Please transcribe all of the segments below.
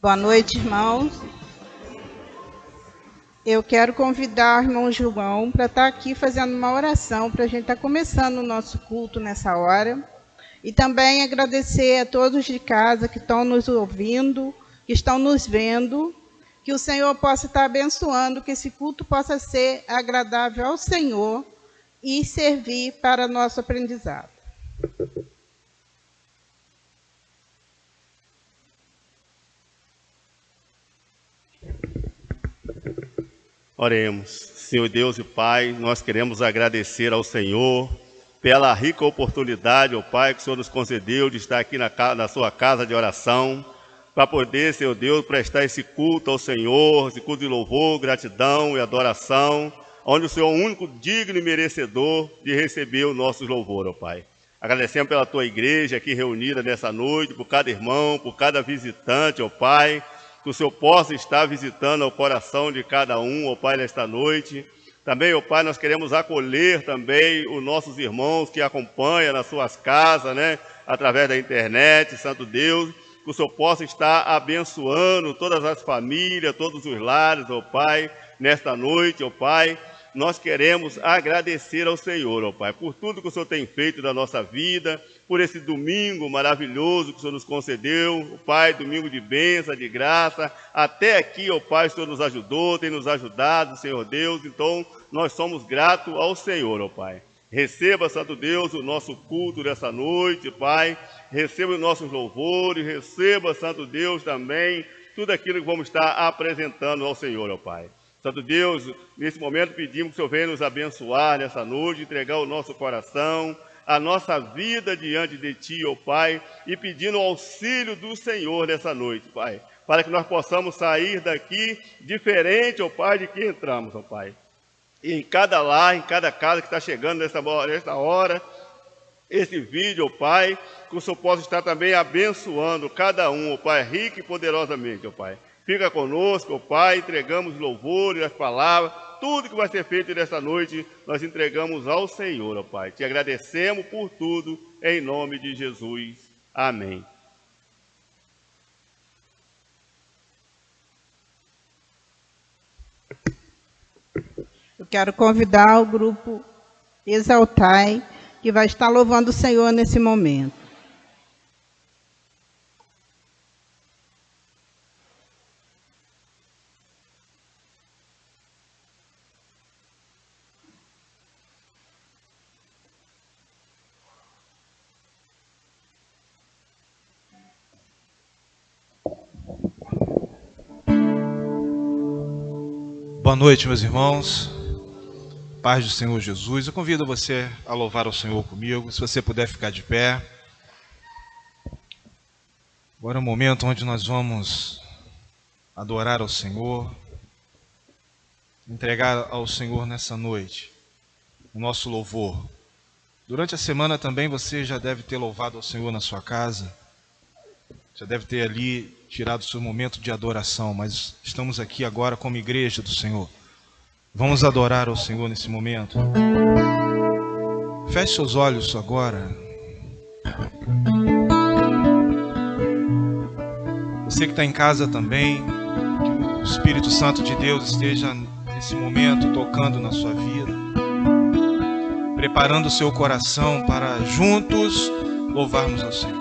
Boa noite, irmãos. Eu quero convidar o irmão João para estar aqui fazendo uma oração, para a gente estar começando o nosso culto nessa hora. E também agradecer a todos de casa que estão nos ouvindo, que estão nos vendo, que o Senhor possa estar abençoando, que esse culto possa ser agradável ao Senhor e servir para nosso aprendizado. Oremos. Senhor Deus e Pai, nós queremos agradecer ao Senhor pela rica oportunidade, ó Pai, que o Senhor nos concedeu de estar aqui na sua casa de oração, para poder, Senhor Deus, prestar esse culto ao Senhor, esse culto de louvor, gratidão e adoração, onde o Senhor é o único digno e merecedor de receber o nosso louvor, ó Pai. Agradecemos pela Tua igreja aqui reunida nessa noite, por cada irmão, por cada visitante, ó Pai, que o Senhor possa estar visitando o coração de cada um, ó Pai, nesta noite. Também, ó Pai, nós queremos acolher também os nossos irmãos que acompanham nas suas casas, né, através da internet, Santo Deus, que o Senhor possa estar abençoando todas as famílias, todos os lares, ó Pai, nesta noite, ó Pai. Nós queremos agradecer ao Senhor, ó Pai, por tudo que o Senhor tem feito na nossa vida, por esse domingo maravilhoso que o Senhor nos concedeu, ó Pai, domingo de bênção, de graça. Até aqui, ó Pai, o Senhor nos ajudou, tem nos ajudado, Senhor Deus. Então, nós somos gratos ao Senhor, ó Pai. Receba, Santo Deus, o nosso culto dessa noite, Pai. Receba os nossos louvores, receba, Santo Deus, também tudo aquilo que vamos estar apresentando ao Senhor, ó Pai. Santo Deus, nesse momento pedimos que o Senhor venha nos abençoar nessa noite, entregar o nosso coração, a nossa vida diante de Ti, ó Pai, e pedindo o auxílio do Senhor nessa noite, Pai, para que nós possamos sair daqui diferente, ó Pai, de que entramos, ó Pai. E em cada lar, em cada casa que está chegando nesta hora, esse vídeo, ó Pai, que o Senhor possa estar também abençoando cada um, ó Pai, rico e poderosamente, ó Pai. Fica conosco, ó Pai, entregamos louvores, as palavras, tudo que vai ser feito nesta noite, nós entregamos ao Senhor, ó Pai. Te agradecemos por tudo, em nome de Jesus. Amém. Eu quero convidar o grupo Exaltai, que vai estar louvando o Senhor nesse momento. Boa noite, meus irmãos. Paz do Senhor Jesus. Eu convido você a louvar ao Senhor comigo, se você puder ficar de pé. Agora é o momento onde nós vamos adorar ao Senhor, entregar ao Senhor nessa noite o nosso louvor. Durante a semana também você já deve ter louvado ao Senhor na sua casa, já deve ter ali tirado o seu momento de adoração, mas estamos aqui agora como igreja do Senhor. Vamos adorar ao Senhor nesse momento. Feche seus olhos agora. Você que está em casa também, que o Espírito Santo de Deus esteja nesse momento tocando na sua vida, preparando o seu coração para juntos louvarmos ao Senhor.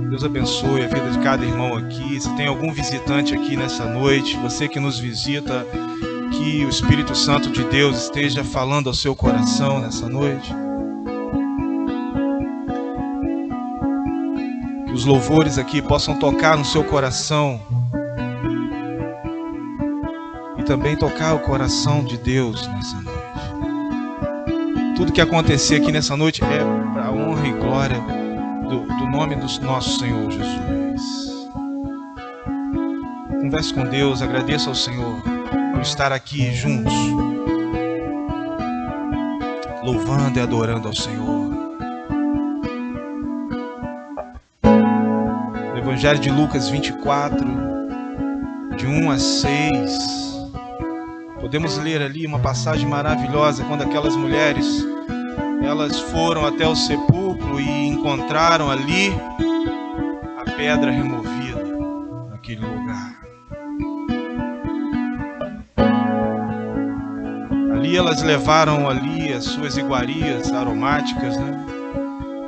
Deus abençoe a vida de cada irmão aqui. Se tem algum visitante aqui nessa noite, você que nos visita, que o Espírito Santo de Deus esteja falando ao seu coração nessa noite. Que os louvores aqui possam tocar no seu coração e também tocar o coração de Deus nessa noite. Tudo que acontecer aqui nessa noite é para a honra e glória do nome do nosso Senhor Jesus. Converse com Deus, agradeça ao Senhor por estar aqui juntos, louvando e adorando ao Senhor. No Evangelho de Lucas 24, de 1 a 6, podemos ler ali uma passagem maravilhosa, quando aquelas mulheres, elas foram até o sepulcro e encontraram ali a pedra removida naquele lugar. Ali elas levaram ali as suas iguarias aromáticas, né?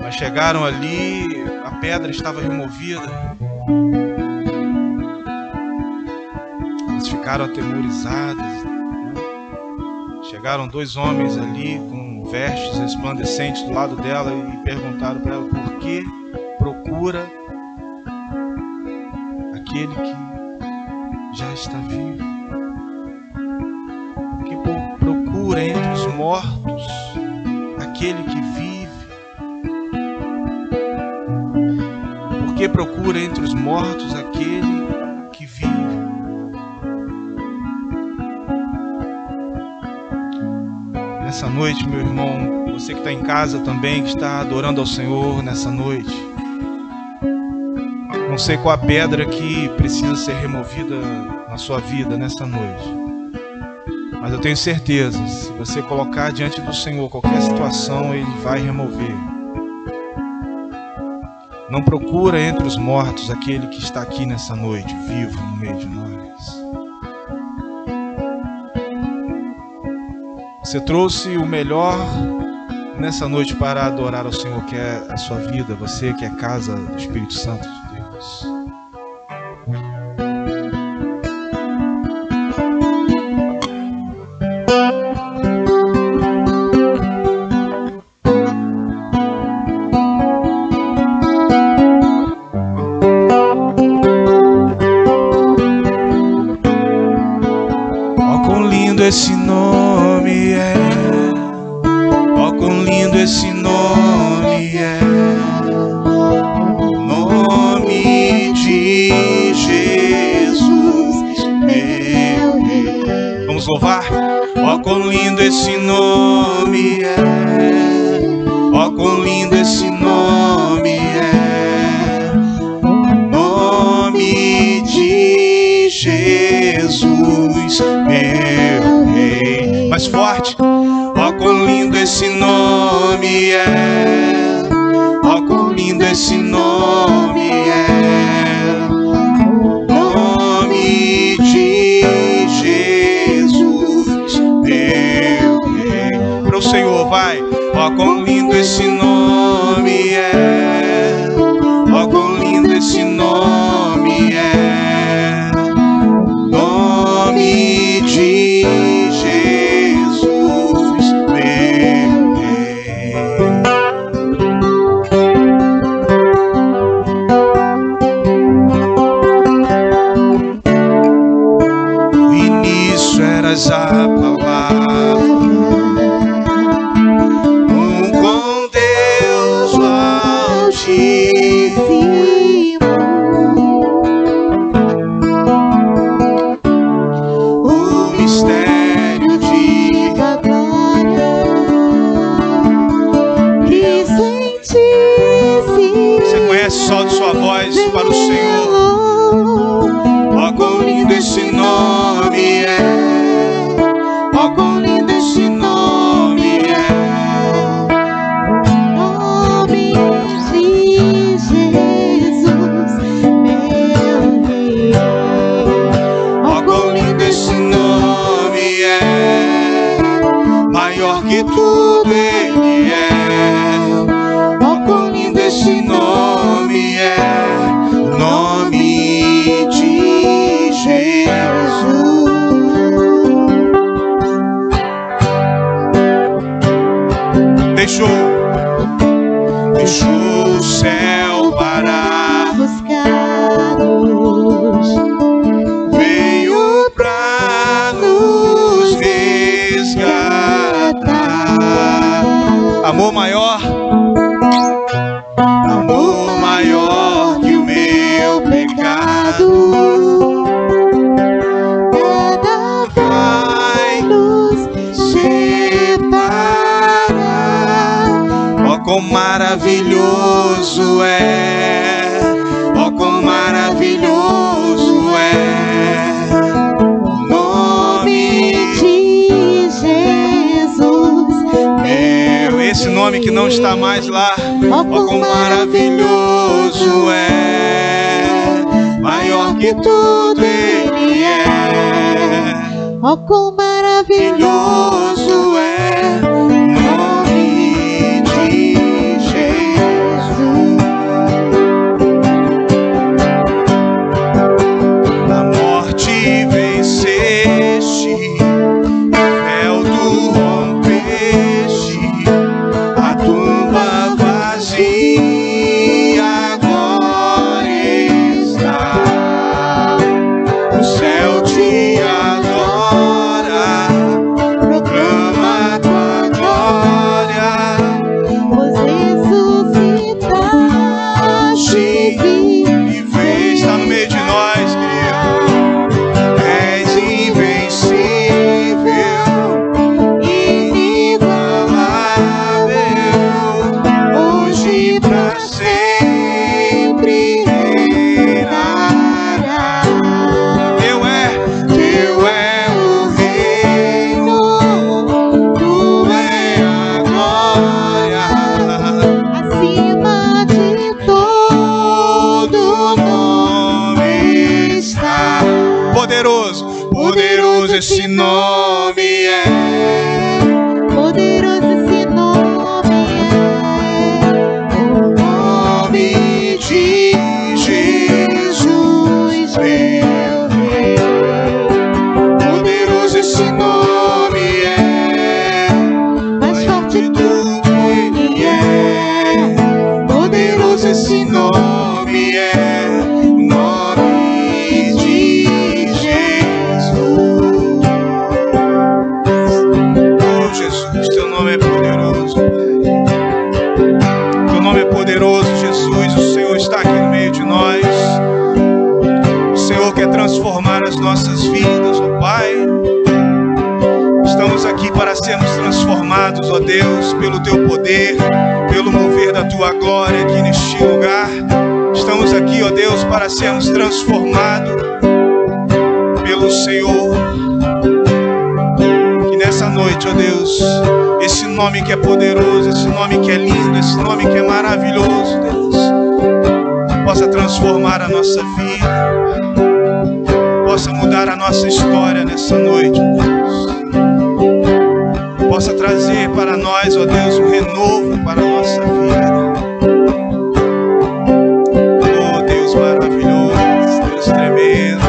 Mas chegaram ali, a pedra estava removida. Elas ficaram atemorizadas, né? Chegaram dois homens ali com vestes resplandecentes do lado dela e perguntaram para ela por que procura aquele que já está vivo. Por que procura entre os mortos aquele que vive? Por que procura entre os mortos aquele que vive? Nessa noite, meu irmão, você que está em casa também, que está adorando ao Senhor nessa noite, não sei qual a pedra que precisa ser removida na sua vida nessa noite, mas eu tenho certeza, se você colocar diante do Senhor qualquer situação, Ele vai remover. Não procura entre os mortos aquele que está aqui nessa noite, vivo no meio de nós. Você trouxe o melhor nessa noite para adorar ao Senhor, que é a sua vida, você que é casa do Espírito Santo de Deus. Oh, quão lindo esse nome é! Oh, quão lindo esse nome é! Nome de Jesus, meu Rei. Vamos louvar? Oh, quão lindo esse nome é! Oh, quão lindo esse nome é! Nome de Jesus, meu Rei. Mais forte. Ó, quão lindo esse nome é. Ó, quão lindo esse nome é. Nome de Jesus, meu Rei. Para o Senhor, vai. Ó, quão lindo esse nome é. Ó, quão lindo esse nome é. Nome de Jesus, meu Rei. No início eras a palavra, com Deus o Altíssimo. Solte sua voz para o Senhor. Ó, quão lindo esse nome é. Ó, quão lindo esse nome é. Nome de Jesus, meu Rei. Ó, quão lindo esse nome é. Maior que tudo Ele é. Ó, quão lindo esse nome é, nome de Jesus. Deixou o céu para buscar-nos, veio pra nos resgatar. Amor maior. Amor maior que o meu pecado, nada vai nos separar. Ó, quão maravilhoso é! Ó, quão maravilhoso é! O nome de Jesus, meu. Esse nome que não está mais lá. Ó, quão maravilhoso é! maior que tudo Ele é. Oh, quão maravilhoso é o nome de Jesus. A morte venceste, o véu tu rompeste, a tumba vazia agora está. O céu te adora, proclama tua glória. Pois ressuscitaste E vem, está no meio de nós, querido. És invencível, inigualável, hoje e pra sempre reinará. Teu é o reino, tu é a glória. acima de todo nome está. Poderoso, poderoso esse nome é. Poderoso esse nome é. O nome de Jesus, meu Rei. Poderoso esse nome é. Mais forte Do do que Ele é. Poderoso esse nome é. O nome de Jesus. Oh Jesus, teu nome é poderoso, Pai. Teu nome é poderoso, Jesus. O Senhor está aqui no meio de nós. O Senhor quer transformar as nossas vidas, ó Pai. Estamos aqui para sermos transformados, ó Deus, pelo Teu poder, pelo mover da Tua glória aqui neste lugar. Estamos aqui, ó Deus, para sermos transformados pelo Senhor. Que nessa noite, ó Deus, esse nome que é poderoso, esse nome que é lindo, esse nome que é maravilhoso, Deus, possa transformar a nossa vida, possa mudar a nossa história nessa noite, ó Deus. Possa trazer para nós, ó Deus, um renovo para a nossa vida. Oh Deus maravilhoso, Deus tremendo.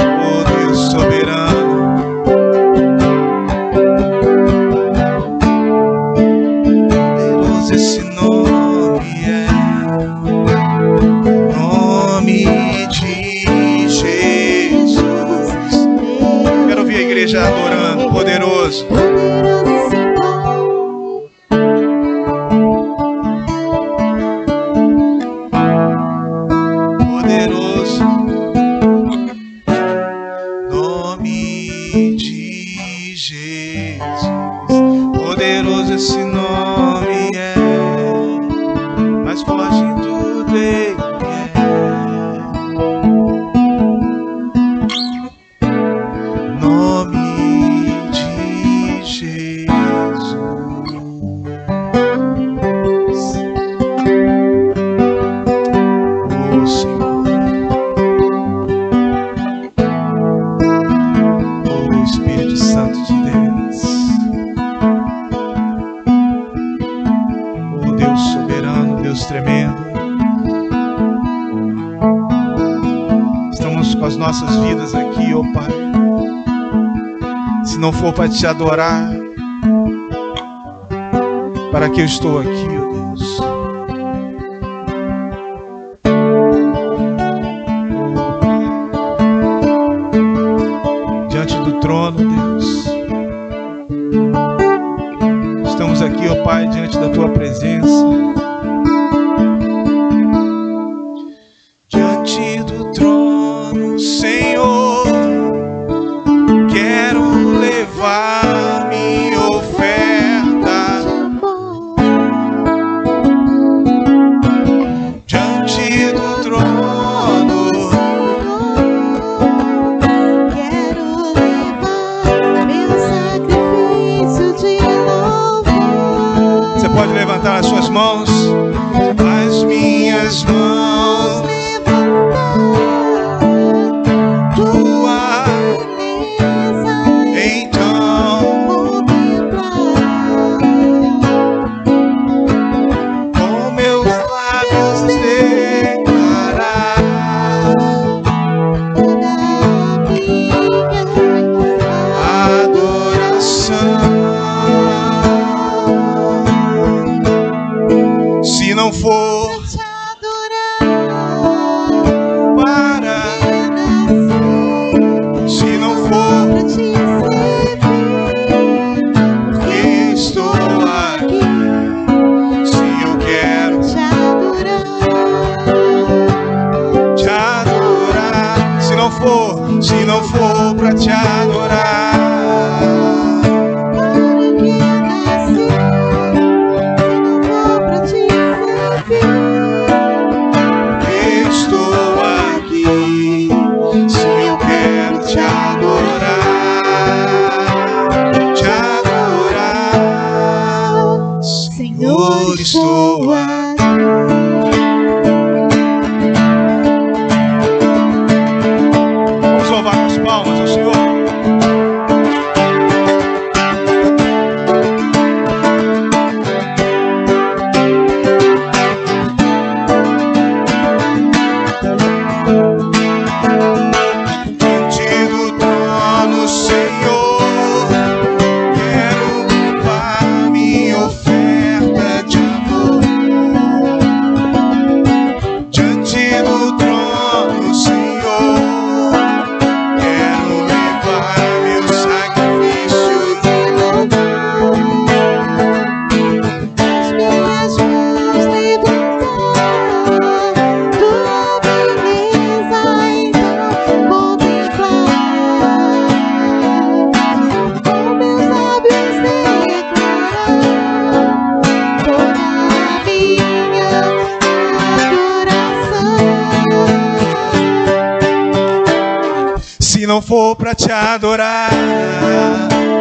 Oh Deus soberano. Poderoso esse nome é. Nome de Jesus. Quero ouvir a igreja adorando, poderoso. Poderoso esse nome. Poderoso nome de Jesus. Poderoso esse nome é. Mais forte em tudo Ele é. Nome de Jesus. Oh Senhor. Oh Espírito Santo de Deus. Oh Deus soberano, Deus tremendo. Estamos com as nossas vidas aqui, ó Pai. Se não for para te adorar, para que eu estou aqui, ó Deus? Diante do trono, Deus. Estamos aqui, ó Pai, diante da Tua presença. Diante do trono, Senhor, quero levar minha oferta. Diante do trono, Quero levar meu sacrifício de louvor. você pode levantar as suas mãos. As minhas mãos não for te adorar, para, nasci se não for, pra te servir, porque estou aqui. Se eu quero te adorar, te adorar, se não for para te adorar, para que nasci, não vou pra te servir, estou aqui. Se eu quero te adorar, Senhor, estou aqui. Vamos louvar com as palmas ao Senhor. Diante do trono, Senhor, quero levar minha oferta de amor. Diante do trono, Senhor, quero levar meu sacrifício de louvor. as minhas mãos levantar, tua beleza então contemplar, com meus lábios declarar toda a minha adoração. Se não for pra te adorar,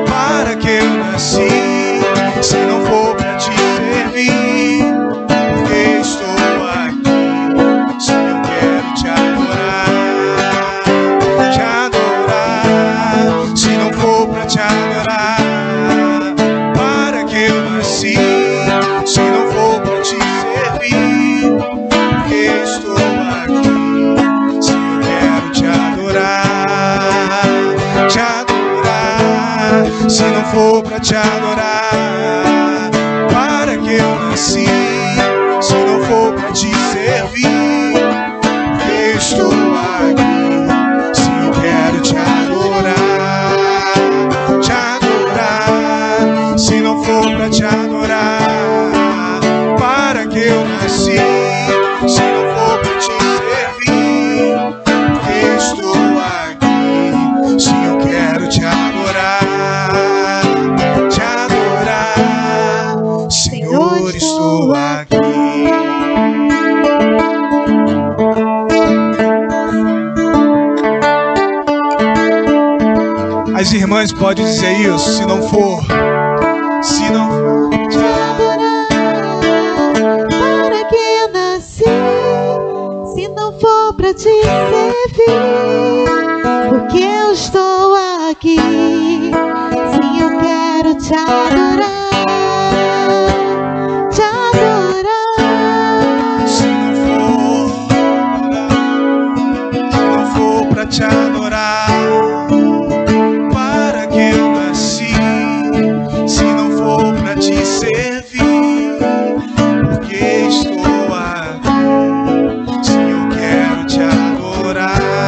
para que eu nasci? Se não for pra te servir, porque estou aqui. Se eu quero te adorar, se não for pra te adorar, para que eu nasci? Se não for pra te servir, porque estou aqui. Se eu quero te adorar, se não for pra te adorar, para que eu nasci? Se não for pra te servir, porque estou aqui. Se eu quero te adorar, se não for pra te adorar, para que eu nasci? Se não for pra te servir, porque estou aqui. Se eu quero te adorar, Senhor, estou aqui. As irmãs podem dizer isso, se não for Te adorar, para que eu nasci, se não for pra te servir, porque eu estou aqui. Se eu quero te adorar, se não for pra te adorar, para que eu nasci? Se não for pra te servir, porque estou aqui. Se eu quero te adorar,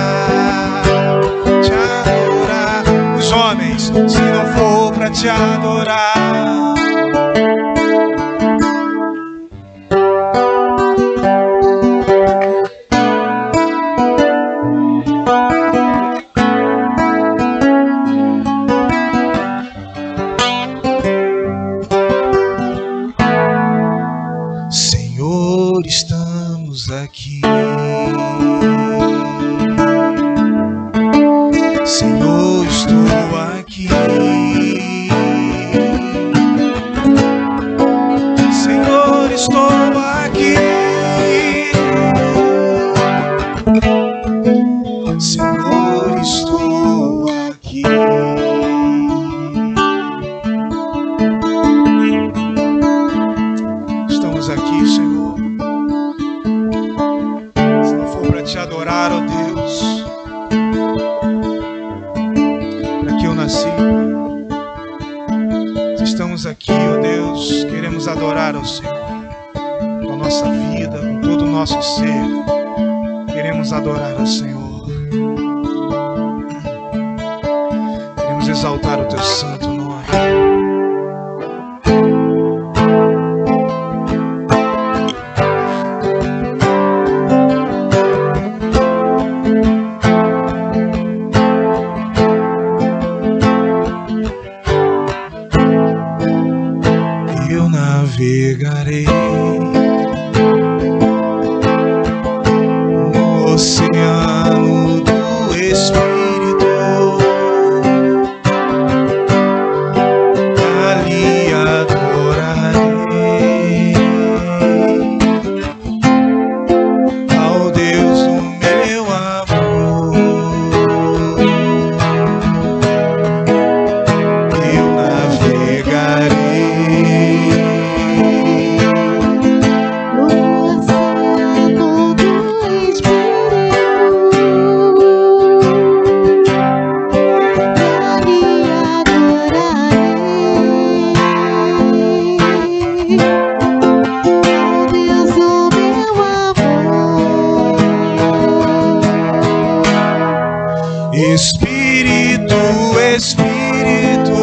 os homens, se não for pra te adorar, Senhor, estamos aqui. Senhor, estou aqui. Senhor, estou aqui. Senhor, estou aqui. Estamos aqui, Senhor. Se não for para te adorar, ó Deus, para que eu nasci. Se estamos aqui, ó Deus, queremos adorar ao Senhor com a nossa nossa vida, com todo o nosso ser, queremos adorar ao Senhor. Queremos exaltar o teu santo nome. Navegarei no oceano do Espírito, ali adorarei ao Deus do meu amor. Eu navegarei Espírito, Espírito,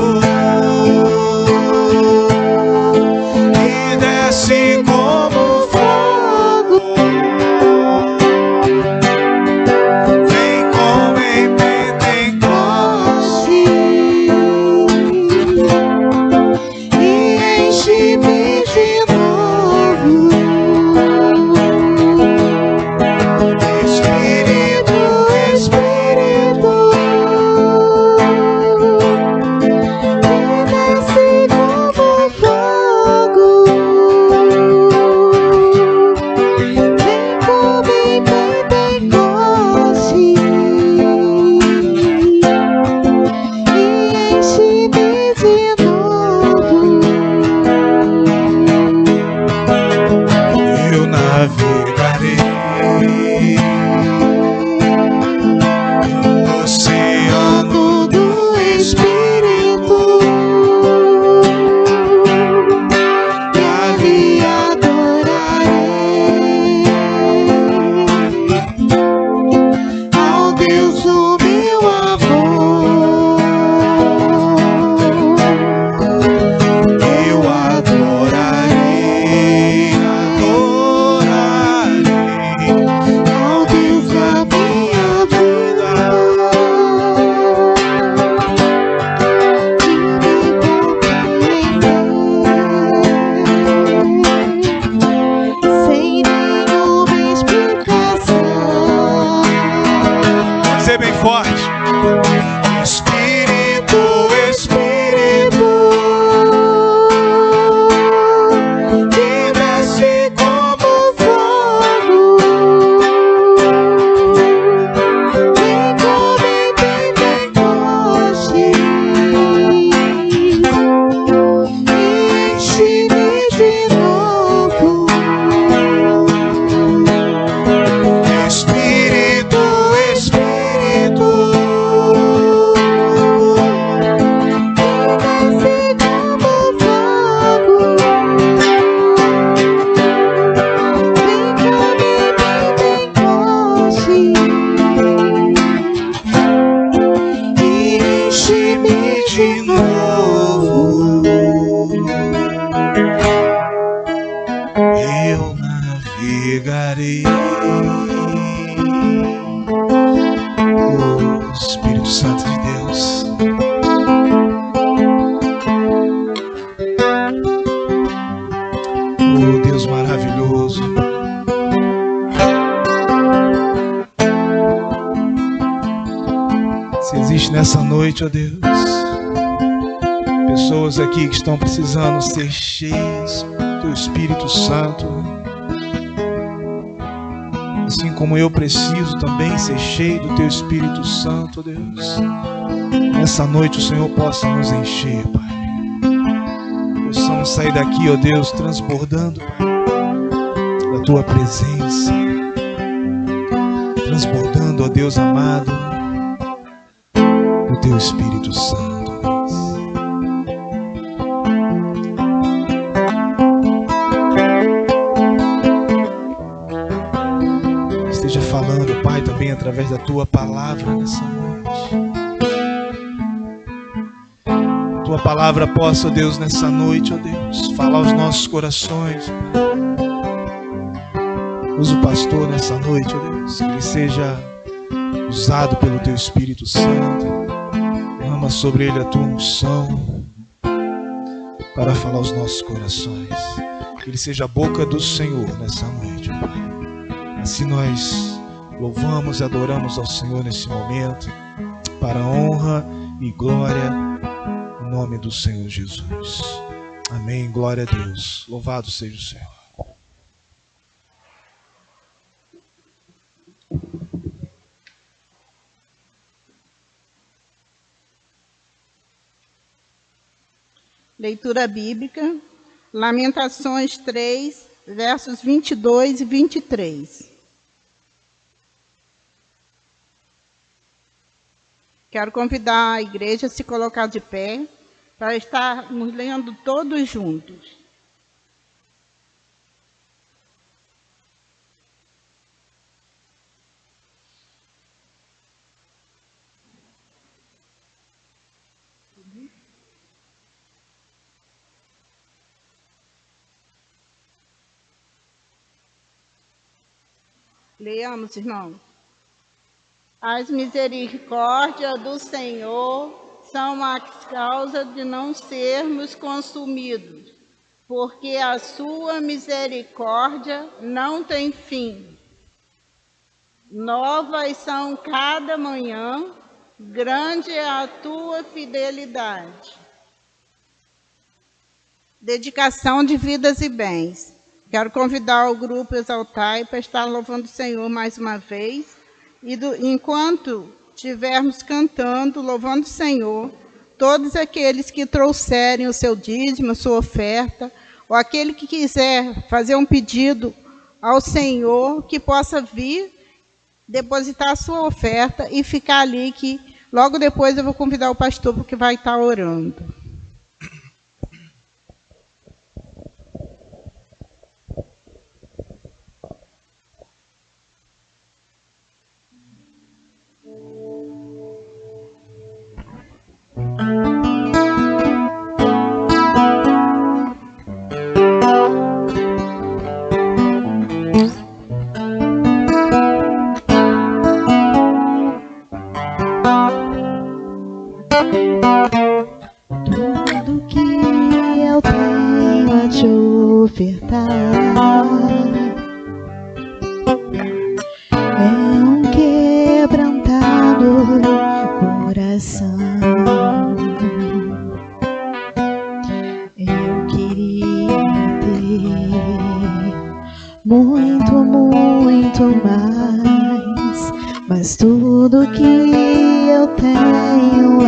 que desce como fogo, vem como em Pentecoste e enche-me de novo. Espírito, Espírito, bem forte. Espírito, Espírito, que desce como fogo, vem como em Pentecoste e enche-me de novo. Espírito, Espírito, de novo. Eu navegarei. Oh, Espírito Santo de Deus, oh Deus maravilhoso, se existe nessa noite, ó Deus, pessoas aqui que estão precisando ser cheias do Teu Espírito Santo, assim como eu preciso também ser cheio do Teu Espírito Santo, Deus. Nessa noite o Senhor possa nos encher, Pai. Possamos sair daqui, ó Deus, transbordando, Pai, da Tua presença, transbordando, ó Deus amado, do Teu Espírito Santo. também através da tua palavra nessa noite. Tua palavra possa, ó Deus, nessa noite, ó Deus, falar aos nossos corações. Usa o pastor nessa noite, ó Deus, que ele seja usado pelo teu Espírito Santo. Derrama sobre ele a tua unção para falar aos nossos corações. Que ele seja a boca do Senhor nessa noite, ó Pai. Assim nós louvamos e adoramos ao Senhor nesse momento, para a honra e glória em nome do Senhor Jesus. Amém. Glória a Deus. Louvado seja o Senhor. Leitura bíblica, Lamentações 3, versos 22 e 23. Quero convidar a igreja a se colocar de pé para estarmos lendo todos juntos. Leamos, irmão. As misericórdias do Senhor são a causa de não sermos consumidos, porque a sua misericórdia não tem fim. Novas são cada manhã, grande é a tua fidelidade. Dedicação de vidas e bens. Quero convidar o grupo Exaltai para estar louvando o Senhor mais uma vez. E enquanto estivermos cantando, louvando o Senhor, todos aqueles que trouxerem o seu dízimo, a sua oferta, ou aquele que quiser fazer um pedido ao Senhor, que possa vir, depositar a sua oferta e ficar ali, que logo depois eu vou convidar o pastor, porque vai estar orando. Tudo que eu tenho a te ofertar é um quebrantado coração. Eu queria ter muito, muito mais, mas tudo que eu tenho é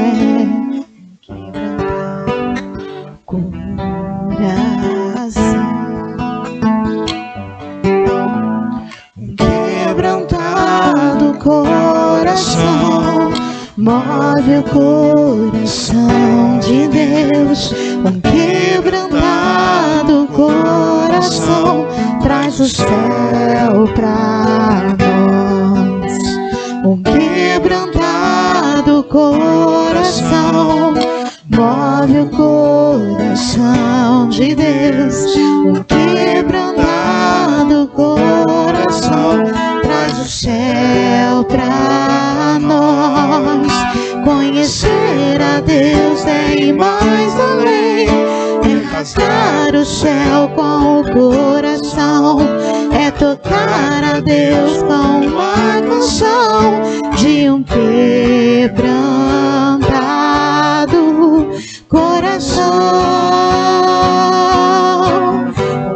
move o coração de Deus, um quebrantado coração, traz o céu pra nós. Um quebrantado coração, move o coração de Deus, um quebrantado coração, traz o céu pra nós. Conhecer a Deus é ir mais além, é rasgar o céu com o coração, é tocar a Deus com uma canção de um quebrantado coração.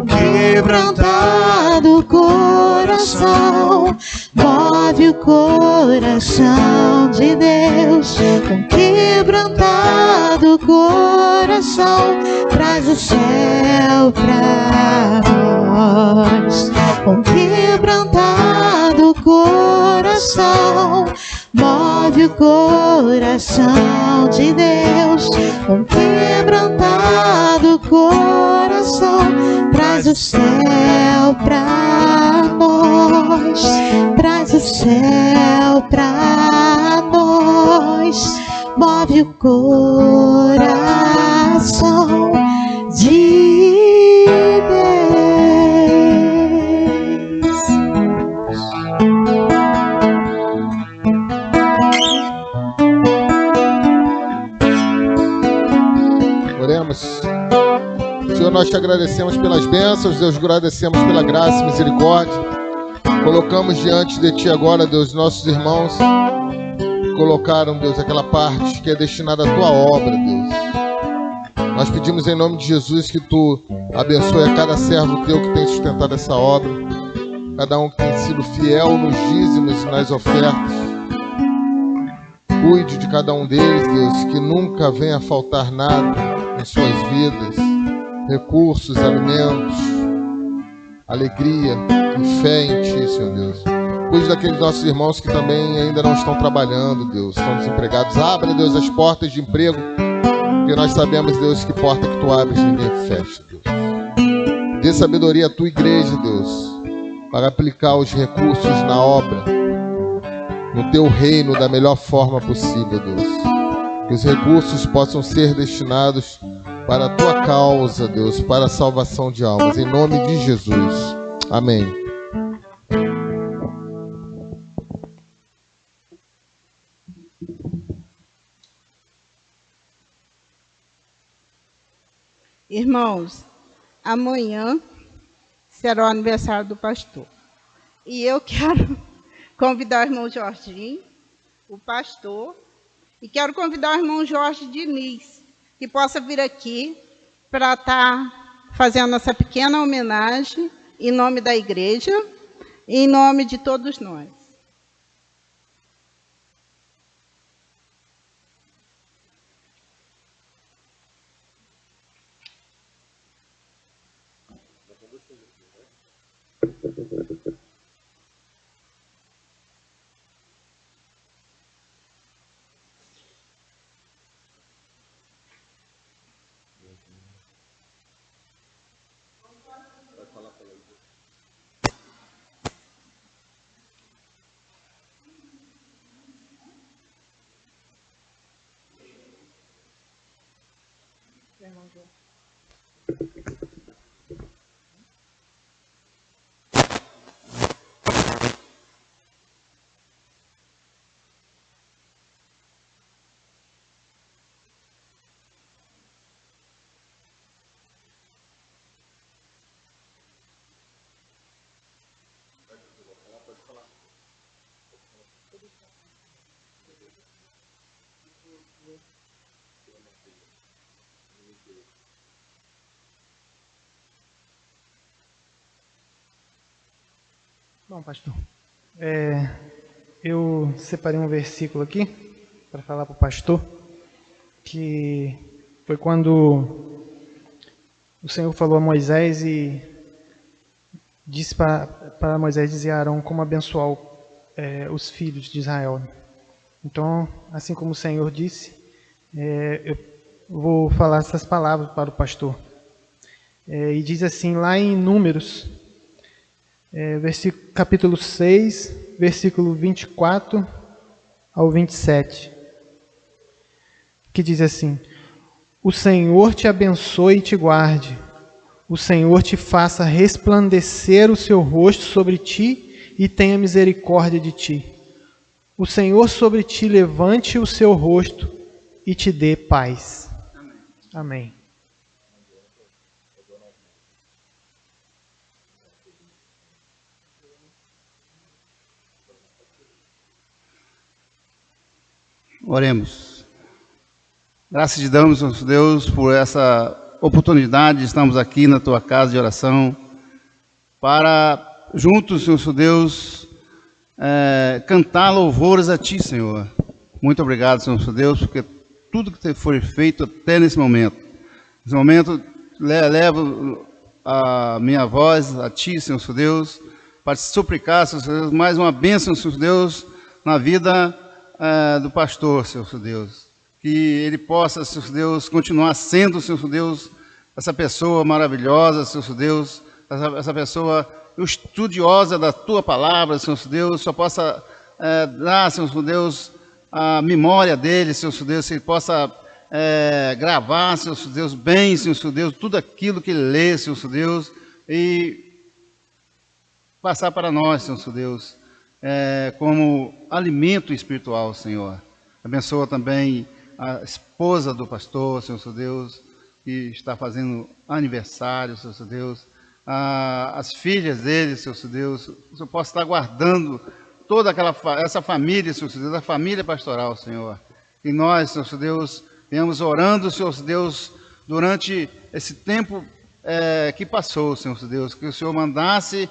Um quebrantado coração, move o coração de Deus, um quebrantado coração, traz o céu pra nós. Um quebrantado coração, move o coração de Deus, um quebrantado coração, traz o céu pra nós. nós, traz o céu pra nós, move o coração de Deus. Oremos. Senhor, nós te agradecemos pelas bênçãos, Deus, agradecemos pela graça e misericórdia. Colocamos diante de ti agora, Deus, nossos irmãos colocaram, Deus, aquela parte que é destinada à tua obra, Deus. Nós pedimos em nome de Jesus que tu abençoe a cada servo teu que tem sustentado essa obra, cada um que tem sido fiel nos dízimos e nas ofertas. Cuide de cada um deles, Deus, que nunca venha faltar nada em suas vidas, recursos, alimentos, alegria e fé em ti, Senhor Deus. Cuide daqueles nossos irmãos que também ainda não estão trabalhando, Deus, estão desempregados. Abre, Deus, as portas de emprego, porque nós sabemos, Deus, que porta que tu abres ninguém fecha, Deus. Dê sabedoria à tua igreja, Deus, para aplicar os recursos na obra, no teu reino, da melhor forma possível, Deus. Que os recursos possam ser destinados para a tua causa, Deus, para a salvação de almas, em nome de Jesus. Amém. Irmãos, amanhã será o aniversário do pastor. E eu quero convidar o irmão Jorginho, o pastor, e quero convidar o irmão Jorge Diniz, que possa vir aqui para estar fazendo essa pequena homenagem em nome da igreja e em nome de todos nós. Bom, pastor, eu separei um versículo aqui para falar para o pastor, que foi quando o Senhor falou a Moisés e disse para Moisés dizer a Arão como abençoar os filhos de Israel. Então, assim como o Senhor disse, eu vou falar essas palavras para o pastor. E diz assim, lá em Números, capítulo 6, versículo 24 ao 27, que diz assim: O Senhor te abençoe e te guarde, o Senhor te faça resplandecer o seu rosto sobre ti e tenha misericórdia de ti. O Senhor sobre ti levante o seu rosto e te dê paz. Amém. Oremos. Graças te damos, nosso Deus, por essa oportunidade. Estamos aqui na tua casa de oração para, juntos, nosso Deus, cantar louvores a ti, Senhor. Muito obrigado, nosso Deus, porque tudo que foi feito até nesse momento. Nesse momento, levo a minha voz a ti, Senhor Deus, para te suplicar, Senhor Deus, mais uma bênção, Senhor Deus, na vida do pastor, Senhor Deus, que ele possa, Senhor Deus, continuar sendo, Senhor Deus, essa pessoa maravilhosa, Senhor Deus, essa pessoa estudiosa da tua palavra, Senhor Deus, só possa dar, Senhor Deus, a memória dele, Senhor Deus, se ele possa gravar, Senhor Deus, bem, Senhor Deus, tudo aquilo que ele lê, Senhor Deus, e passar para nós, Senhor Deus, como alimento espiritual, Senhor. Abençoa também a esposa do pastor, Senhor Deus, que está fazendo aniversário, Senhor Deus, as filhas dele, Senhor Deus, o Senhor possa estar guardando toda essa família, Senhor Deus, a família pastoral, Senhor. E nós, Senhor Deus, viemos orando, Senhor Deus, durante esse tempo que passou, Senhor Deus, que o Senhor mandasse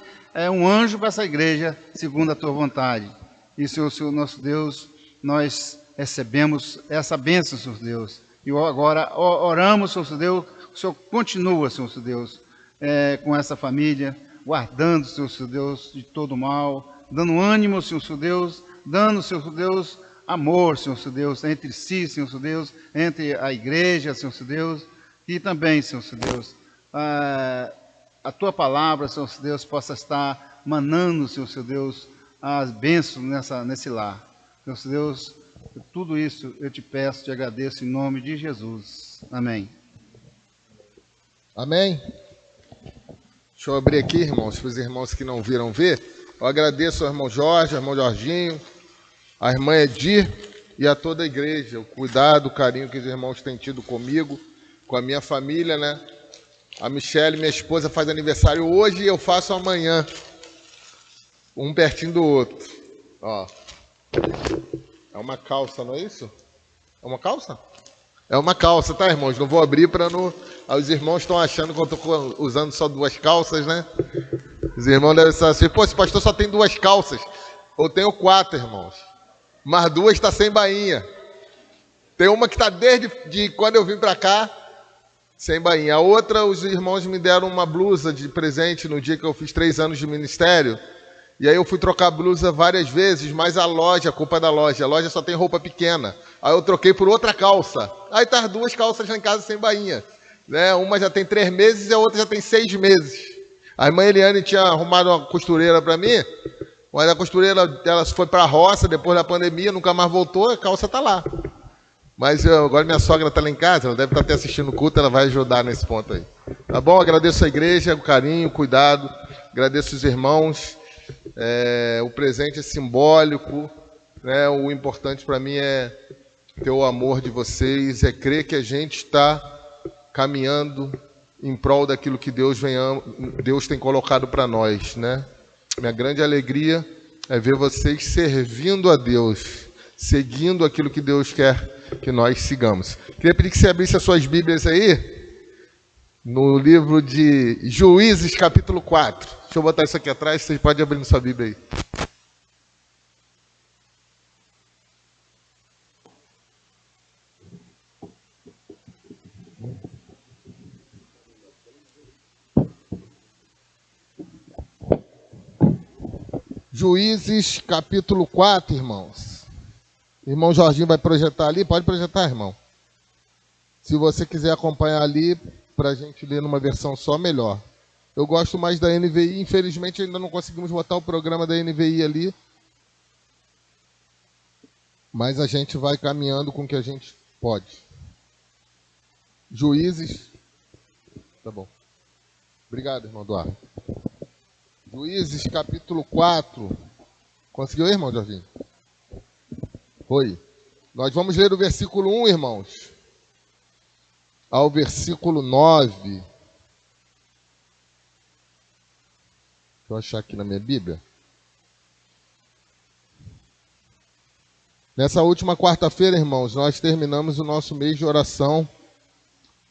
um anjo para essa igreja, segundo a tua vontade. E, Senhor nosso Deus, nós recebemos essa bênção, Senhor Deus. E agora oramos, Senhor Deus, o Senhor continua, Senhor Deus, com essa família, guardando, Senhor Deus, de todo mal, dando ânimo, Senhor Deus, dando, Senhor Deus, amor, Senhor Deus, entre si, Senhor Deus, entre a igreja, Senhor Deus, e também, Senhor Deus, a tua palavra, Senhor Deus, possa estar manando, Senhor Deus, as bênçãos nesse lar. Senhor Deus, tudo isso eu te peço, te agradeço em nome de Jesus. Amém. Amém. Deixa eu abrir aqui, irmãos, para os irmãos que não viram ver. Eu agradeço ao irmão Jorge, ao irmão Jorginho, à irmã Edir e a toda a igreja. O cuidado, o carinho que os irmãos têm tido comigo, com a minha família, né? A Michele, minha esposa, faz aniversário hoje e eu faço amanhã. Um pertinho do outro. Ó. É uma calça, não é isso? É uma calça? É uma calça, tá, irmãos? Não vou abrir para não... Os irmãos estão achando que eu estou usando só 2 calças, né? Os irmãos devem estar assim, pô, esse pastor só tem 2 calças. Eu tenho 4, irmãos. Mas 2 está sem bainha. Tem uma que está desde quando eu vim para cá, sem bainha. A outra, os irmãos me deram uma blusa de presente no dia que eu fiz 3 anos de ministério. E aí eu fui trocar a blusa várias vezes, mas a culpa é da loja. A loja só tem roupa pequena. Aí eu troquei por outra calça. Aí tá as 2 calças lá em casa sem bainha. Né? Uma já tem 3 meses e a outra já tem 6 meses. A irmã Eliane tinha arrumado uma costureira para mim, mas a costureira ela foi para a roça depois da pandemia, nunca mais voltou, a calça tá lá. Mas agora minha sogra está lá em casa, ela deve estar até assistindo o culto, ela vai ajudar nesse ponto aí. Tá bom? Agradeço a igreja, o carinho, o cuidado, agradeço os irmãos. O presente é simbólico, né? O importante para mim é ter o amor de vocês, é crer que a gente está caminhando em prol daquilo que Deus tem colocado para nós, né? Minha grande alegria é ver vocês servindo a Deus, seguindo aquilo que Deus quer que nós sigamos. Queria pedir que você abrisse as suas Bíblias aí, no livro de Juízes, capítulo 4. Deixa eu botar isso aqui atrás, vocês podem abrir na sua Bíblia aí. Juízes, capítulo 4, irmãos. Irmão Jorginho vai projetar ali, pode projetar, irmão. Se você quiser acompanhar ali, para a gente ler numa versão só, melhor. Eu gosto mais da NVI, infelizmente ainda não conseguimos botar o programa da NVI ali. Mas a gente vai caminhando com o que a gente pode. Juízes. Tá bom. Obrigado, irmão Eduardo. Juízes, capítulo 4. Conseguiu, irmão Jorginho? Oi. Nós vamos ler o versículo 1, irmãos, ao versículo 9. Deixa eu achar aqui na minha Bíblia. Nessa última quarta-feira, irmãos, nós terminamos o nosso mês de oração.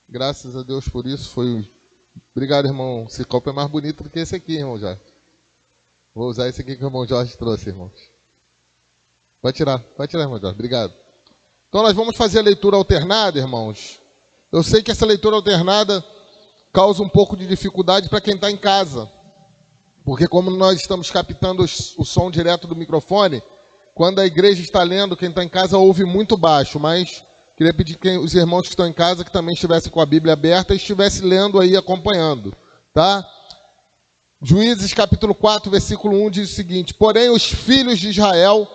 Graças a Deus por isso. Obrigado, irmão. Esse copo é mais bonito do que esse aqui, irmão Jorge. Vou usar esse aqui que o irmão Jorge trouxe, irmãos. Pode tirar, irmão Jorge. Obrigado. Então nós vamos fazer a leitura alternada, irmãos. Eu sei que essa leitura alternada causa um pouco de dificuldade para quem está em casa. Porque como nós estamos captando o som direto do microfone, quando a igreja está lendo, quem está em casa ouve muito baixo. Mas queria pedir que os irmãos que estão em casa, que também estivessem com a Bíblia aberta, estivessem lendo aí, acompanhando. Tá? Juízes capítulo 4, versículo 1 diz o seguinte: porém os filhos de Israel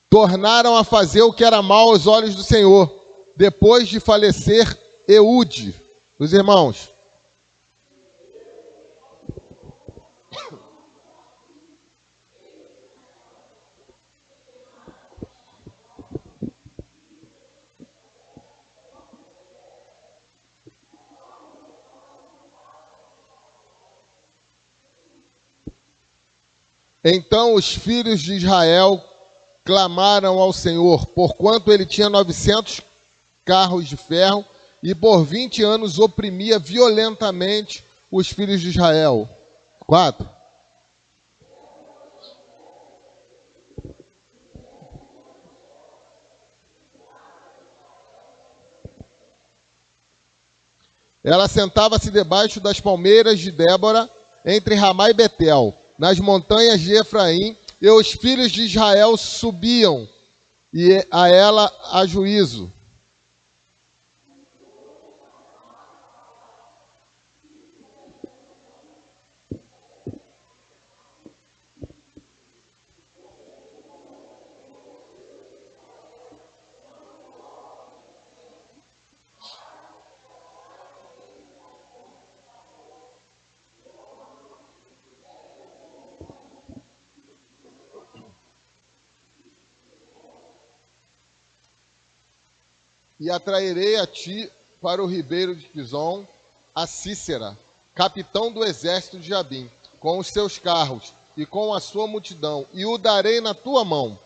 tornaram a fazer o que era mal aos olhos do Senhor, depois de falecer Eude. Os irmãos. Então os filhos de Israel clamaram ao Senhor, porquanto ele tinha 900 carros de ferro e por 20 anos oprimia violentamente os filhos de Israel. 4. Ela sentava-se debaixo das palmeiras de Débora, entre Ramá e Betel, nas montanhas de Efraim, e os filhos de Israel subiam e a ela a juízo. E atrairei a ti para o ribeiro de Quizon a Cícera, capitão do exército de Jabim, com os seus carros e com a sua multidão, e o darei na tua mão.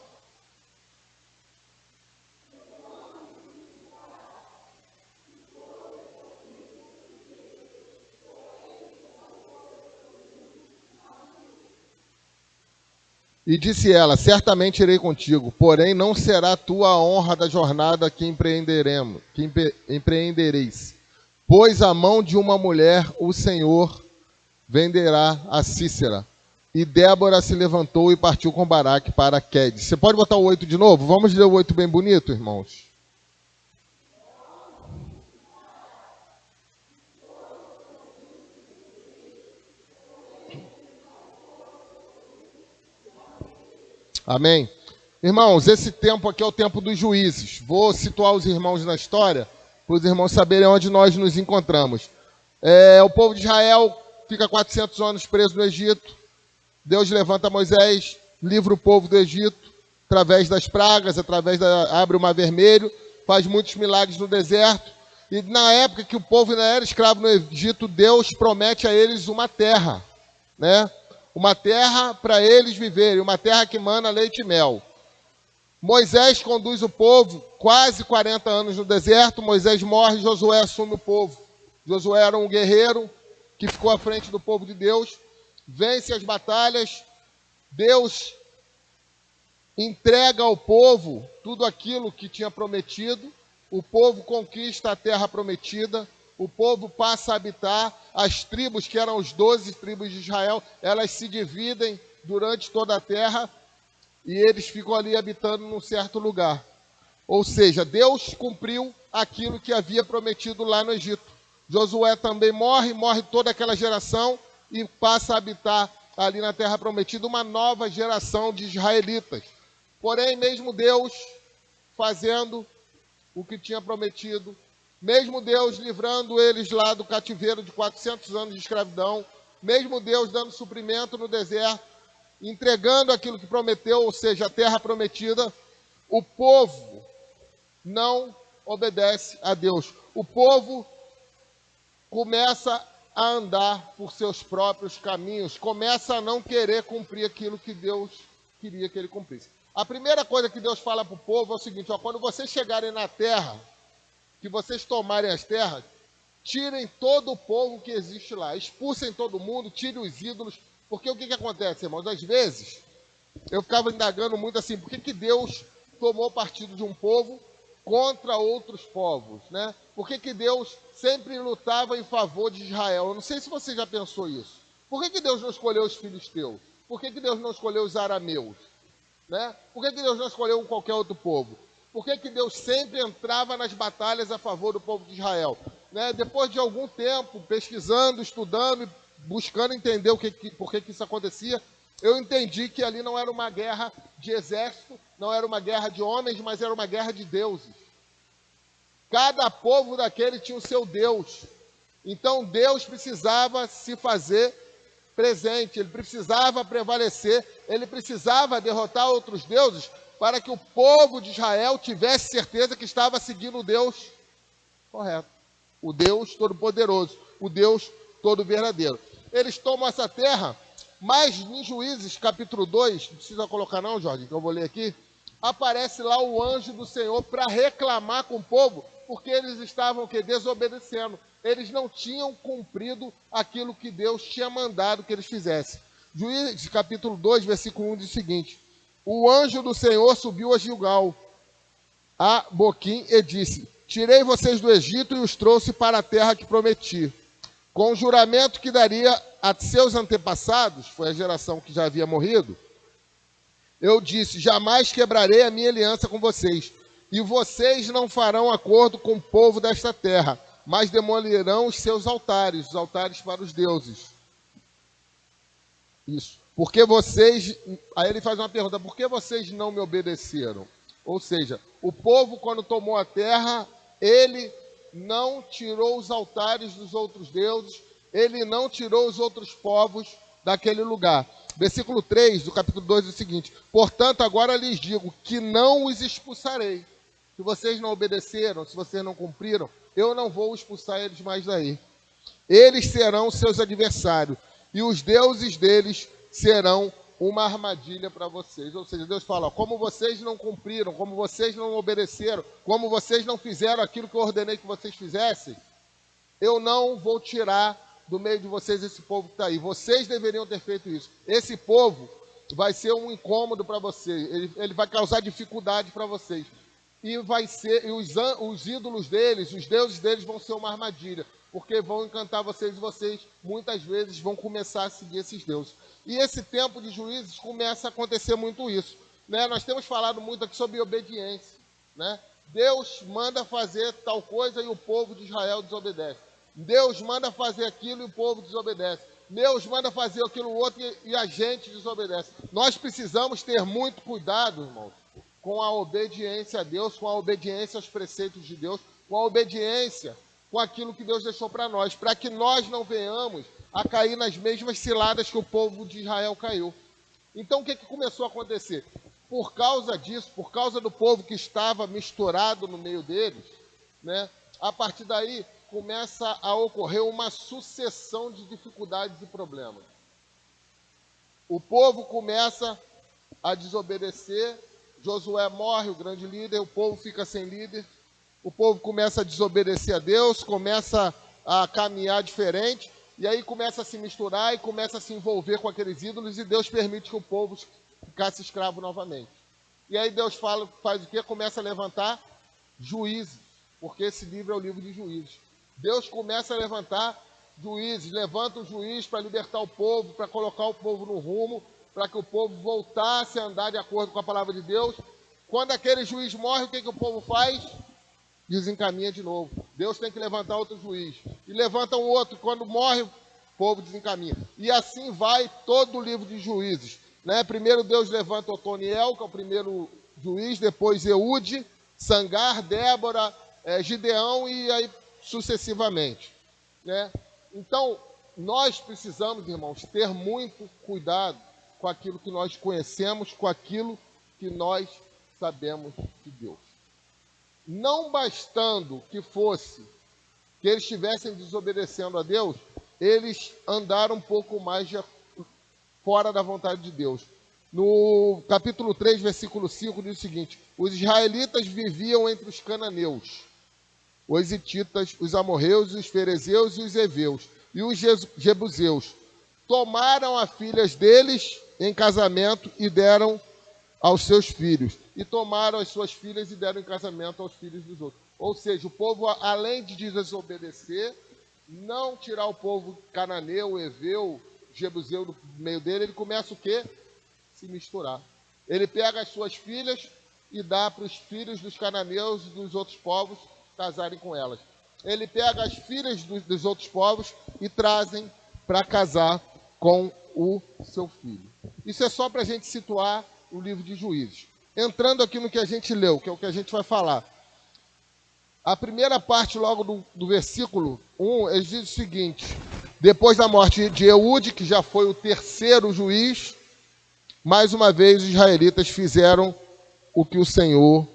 E disse ela: certamente irei contigo, porém não será tua a honra da jornada que empreendereis, pois a mão de uma mulher o Senhor venderá a Cícera. E Débora se levantou e partiu com Baraque para Quedes. Você pode botar o 8 de novo? Vamos ler o 8 bem bonito, irmãos? Amém? Irmãos, esse tempo aqui é o tempo dos juízes. Vou situar os irmãos na história, para os irmãos saberem onde nós nos encontramos. O povo de Israel fica 400 anos preso no Egito. Deus levanta Moisés, livra o povo do Egito, através das pragas, abre o Mar Vermelho, faz muitos milagres no deserto. E na época que o povo ainda era escravo no Egito, Deus promete a eles uma terra, né? Uma terra para eles viverem, uma terra que mana leite e mel. Moisés conduz o povo quase 40 anos no deserto. Moisés morre, Josué assume o povo. Josué era um guerreiro que ficou à frente do povo de Deus, vence as batalhas. Deus entrega ao povo tudo aquilo que tinha prometido. O povo conquista a terra prometida. O povo passa a habitar. As tribos, que eram os 12 tribos de Israel, elas se dividem durante toda a terra e eles ficam ali habitando num certo lugar. Ou seja, Deus cumpriu aquilo que havia prometido lá no Egito. Josué também morre toda aquela geração e passa a habitar ali na terra prometida uma nova geração de israelitas. Porém, mesmo Deus fazendo o que tinha prometido, mesmo Deus livrando eles lá do cativeiro de 400 anos de escravidão, mesmo Deus dando suprimento no deserto, entregando aquilo que prometeu, ou seja, a terra prometida, o povo não obedece a Deus. O povo começa a andar por seus próprios caminhos, começa a não querer cumprir aquilo que Deus queria que ele cumprisse. A primeira coisa que Deus fala para o povo é o seguinte: quando vocês chegarem na terra, que vocês tomarem as terras, tirem todo o povo que existe lá, expulsem todo mundo, tirem os ídolos, porque o que acontece, irmãos? Às vezes, eu ficava indagando muito assim, por que Deus tomou partido de um povo contra outros povos, né? Por que Deus sempre lutava em favor de Israel? Eu não sei se você já pensou isso. Por que Deus não escolheu os filisteus? Por que Deus não escolheu os arameus? Né? Por que Deus não escolheu qualquer outro povo? Por que Deus sempre entrava nas batalhas a favor do povo de Israel? né, depois de algum tempo pesquisando, estudando, buscando entender por que isso acontecia, eu entendi que ali não era uma guerra de exército, não era uma guerra de homens, mas era uma guerra de deuses. Cada povo daquele tinha o seu Deus. Então Deus precisava se fazer presente, ele precisava prevalecer, ele precisava derrotar outros deuses para que o povo de Israel tivesse certeza que estava seguindo o Deus correto, o Deus Todo-Poderoso, o Deus Todo-Verdadeiro. Eles tomam essa terra, mas em Juízes capítulo 2, não precisa colocar não, Jorge, que eu vou ler aqui, aparece lá o anjo do Senhor para reclamar com o povo, porque eles estavam desobedecendo. Eles não tinham cumprido aquilo que Deus tinha mandado que eles fizessem. Juízes capítulo 2, versículo 1 diz o seguinte: o anjo do Senhor subiu a Gilgal, a Boquim, e disse: tirei vocês do Egito e os trouxe para a terra que prometi, com o juramento que daria a seus antepassados, foi a geração que já havia morrido. Eu disse: jamais quebrarei a minha aliança com vocês, e vocês não farão acordo com o povo desta terra, mas demolirão os seus altares, os altares para os deuses. Isso. Porque vocês... Aí ele faz uma pergunta: por que vocês não me obedeceram? Ou seja, o povo, quando tomou a terra, ele não tirou os altares dos outros deuses, ele não tirou os outros povos daquele lugar. Versículo 3 do capítulo 2 é o seguinte: portanto, agora lhes digo que não os expulsarei. Se vocês não obedeceram, se vocês não cumpriram, eu não vou expulsar eles mais daí. Eles serão seus adversários, e os deuses deles serão uma armadilha para vocês. Ou seja, Deus fala: como vocês não cumpriram, como vocês não obedeceram, como vocês não fizeram aquilo que eu ordenei que vocês fizessem, eu não vou tirar do meio de vocês esse povo que está aí. Vocês deveriam ter feito isso. Esse povo vai ser um incômodo para vocês, ele vai causar dificuldade para vocês. E os ídolos deles, os deuses deles vão ser uma armadilha, porque vão encantar vocês e vocês muitas vezes vão começar a seguir esses deuses. E esse tempo de Juízes começa a acontecer muito isso, né? Nós temos falado muito aqui sobre obediência, né? Deus manda fazer tal coisa e o povo de Israel desobedece. Deus manda fazer aquilo e o povo desobedece. Deus manda fazer aquilo outro e a gente desobedece. Nós precisamos ter muito cuidado, irmãos, com a obediência a Deus, com a obediência aos preceitos de Deus, com a obediência com aquilo que Deus deixou para nós, para que nós não venhamos a cair nas mesmas ciladas que o povo de Israel caiu. Então, o que começou a acontecer? Por causa disso, por causa do povo que estava misturado no meio deles, né, a partir daí começa a ocorrer uma sucessão de dificuldades e problemas. O povo começa a desobedecer, Josué morre, o grande líder, o povo fica sem líder, o povo começa a desobedecer a Deus, começa a caminhar diferente, e aí começa a se misturar e começa a se envolver com aqueles ídolos, e Deus permite que o povo ficasse escravo novamente. E aí Deus faz o quê? Começa a levantar juízes, porque esse livro é o livro de Juízes. Deus começa a levantar juízes, levanta o juiz para libertar o povo, para colocar o povo no rumo, para que o povo voltasse a andar de acordo com a palavra de Deus. Quando aquele juiz morre, o que o povo faz? Desencaminha de novo. Deus tem que levantar outro juiz. E levanta um outro. Quando morre, o povo desencaminha. E assim vai todo o livro de Juízes, né? Primeiro Deus levanta Otoniel, que é o primeiro juiz, depois Eude, Sangar, Débora, Gideão e aí sucessivamente, né? Então, nós precisamos, irmãos, ter muito cuidado com aquilo que nós conhecemos, com aquilo que nós sabemos de Deus. Não bastando que eles estivessem desobedecendo a Deus, eles andaram um pouco mais fora da vontade de Deus. No capítulo 3, versículo 5, diz o seguinte: os israelitas viviam entre os cananeus, os hititas, os amorreus, os ferezeus e os heveus, e os jebuseus. Tomaram as filhas deles em casamento e deram aos seus filhos. E tomaram as suas filhas e deram em casamento aos filhos dos outros. Ou seja, o povo, além de desobedecer, não tirar o povo cananeu, heveu, jebuseu do meio dele, ele começa o quê? Se misturar. Ele pega as suas filhas e dá para os filhos dos cananeus e dos outros povos casarem com elas. ele pega as filhas dos outros povos e trazem para casar com o seu filho. Isso é só para a gente situar o livro de Juízes. Entrando aqui no que a gente leu, que é o que a gente vai falar. A primeira parte, logo do versículo 1, ele diz o seguinte: depois da morte de Eude, que já foi o terceiro juiz, mais uma vez os israelitas fizeram o que o Senhor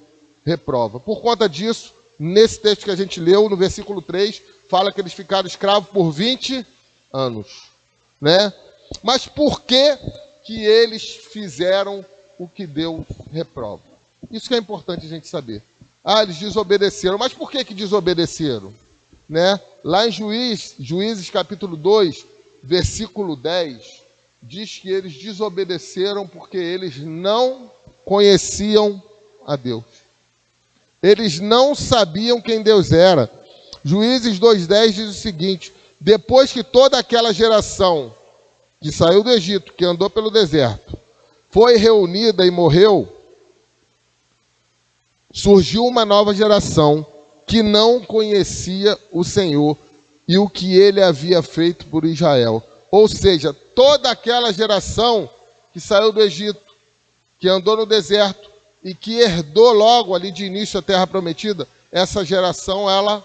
reprova. Por conta disso, nesse texto que a gente leu, no versículo 3, fala que eles ficaram escravos por 20 anos. Né? Mas por que eles fizeram o que Deus reprova? Isso que é importante a gente saber. Eles desobedeceram. Mas por que desobedeceram? Né? Lá em Juízes capítulo 2, versículo 10, diz que eles desobedeceram porque eles não conheciam a Deus. Eles não sabiam quem Deus era. Juízes 2,10 diz o seguinte: depois que toda aquela geração que saiu do Egito, que andou pelo deserto, foi reunida e morreu, surgiu uma nova geração que não conhecia o Senhor e o que ele havia feito por Israel. Ou seja, toda aquela geração que saiu do Egito, que andou no deserto e que herdou logo ali de início a terra prometida, essa geração, ela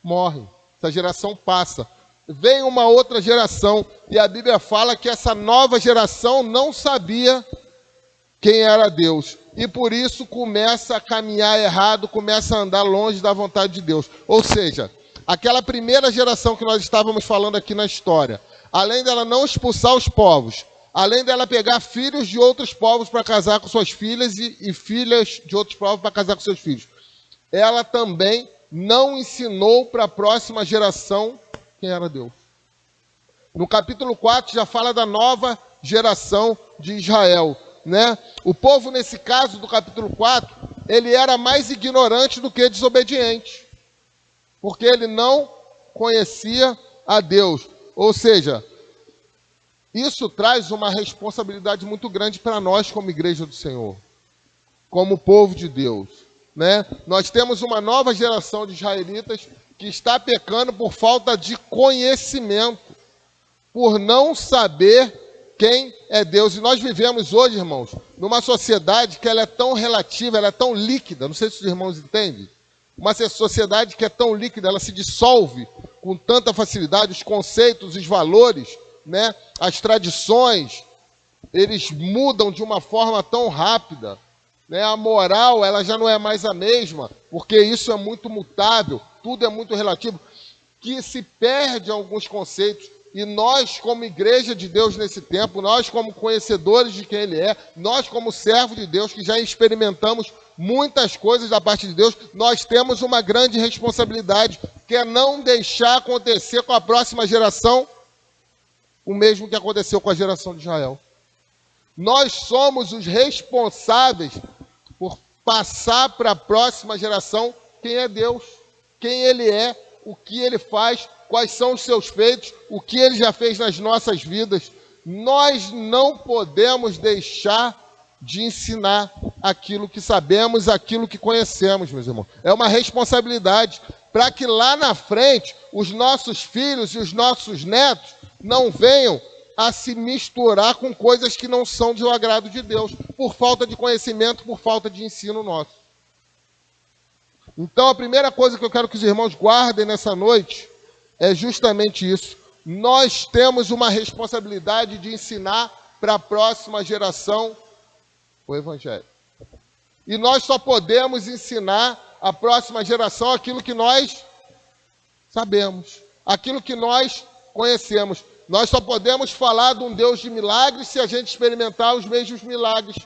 morre. Essa geração passa. Vem uma outra geração e a Bíblia fala que essa nova geração não sabia quem era Deus. E por isso começa a caminhar errado, começa a andar longe da vontade de Deus. Ou seja, aquela primeira geração que nós estávamos falando aqui na história, além dela não expulsar os povos, além dela pegar filhos de outros povos para casar com suas filhas e filhas de outros povos para casar com seus filhos, ela também não ensinou para a próxima geração quem era Deus. No capítulo 4 já fala da nova geração de Israel. Né? O povo, nesse caso do capítulo 4, ele era mais ignorante do que desobediente, porque ele não conhecia a Deus. Ou seja, isso traz uma responsabilidade muito grande para nós como igreja do Senhor, como povo de Deus. Né? Nós temos uma nova geração de israelitas que está pecando por falta de conhecimento, por não saber quem é Deus. E nós vivemos hoje, irmãos, numa sociedade que ela é tão relativa, ela é tão líquida, não sei se os irmãos entendem, uma sociedade que é tão líquida, ela se dissolve com tanta facilidade, os conceitos, os valores, né, as tradições, eles mudam de uma forma tão rápida, né? A moral, ela já não é mais a mesma, porque isso é muito mutável, tudo é muito relativo, que se perde alguns conceitos. E nós, como igreja de Deus nesse tempo, nós como conhecedores de quem Ele é, nós como servos de Deus, que já experimentamos muitas coisas da parte de Deus, nós temos uma grande responsabilidade, que é não deixar acontecer com a próxima geração o mesmo que aconteceu com a geração de Israel. Nós somos os responsáveis por passar para a próxima geração quem é Deus, quem Ele é, o que Ele faz, quais são os seus feitos, o que Ele já fez nas nossas vidas. Nós não podemos deixar de ensinar aquilo que sabemos, aquilo que conhecemos, meus irmãos. É uma responsabilidade para que lá na frente os nossos filhos e os nossos netos não venham a se misturar com coisas que não são do agrado de Deus, por falta de conhecimento, por falta de ensino nosso. Então, a primeira coisa que eu quero que os irmãos guardem nessa noite é justamente isso. Nós temos uma responsabilidade de ensinar para a próxima geração o Evangelho. E nós só podemos ensinar à próxima geração aquilo que nós sabemos, aquilo que nós conhecemos. Nós só podemos falar de um Deus de milagres se a gente experimentar os mesmos milagres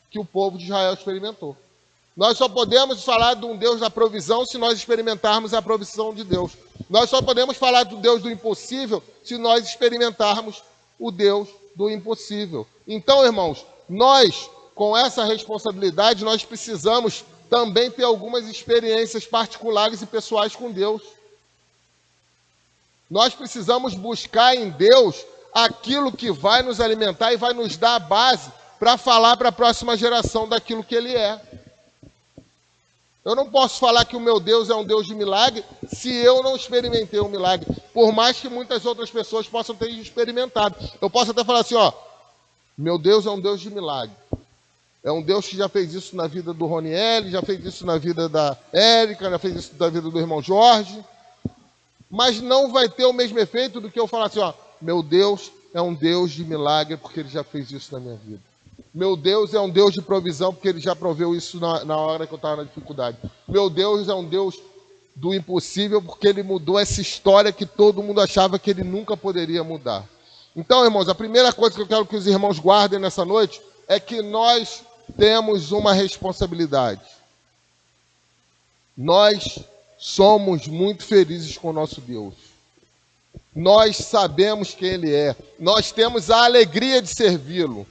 que o povo de Israel experimentou. Nós só podemos falar de um Deus da provisão se nós experimentarmos a provisão de Deus. Nós só podemos falar do Deus do impossível se nós experimentarmos o Deus do impossível. Então, irmãos, nós, com essa responsabilidade, nós precisamos também ter algumas experiências particulares e pessoais com Deus. Nós precisamos buscar em Deus aquilo que vai nos alimentar e vai nos dar a base para falar para a próxima geração daquilo que Ele é. Eu não posso falar que o meu Deus é um Deus de milagre se eu não experimentei um milagre. Por mais que muitas outras pessoas possam ter experimentado. Eu posso até falar assim, ó, meu Deus é um Deus de milagre. É um Deus que já fez isso na vida do Roniel, já fez isso na vida da Érica, já fez isso na vida do irmão Jorge. Mas não vai ter o mesmo efeito do que eu falar assim, ó, meu Deus é um Deus de milagre porque Ele já fez isso na minha vida. Meu Deus é um Deus de provisão porque Ele já proveu isso na hora que eu estava na dificuldade. Meu Deus é um Deus do impossível porque Ele mudou essa história que todo mundo achava que Ele nunca poderia mudar. Então, irmãos, a primeira coisa que eu quero que os irmãos guardem nessa noite é que nós temos uma responsabilidade. Nós somos muito felizes com o nosso Deus. Nós sabemos quem Ele é. Nós temos a alegria de servi-lo.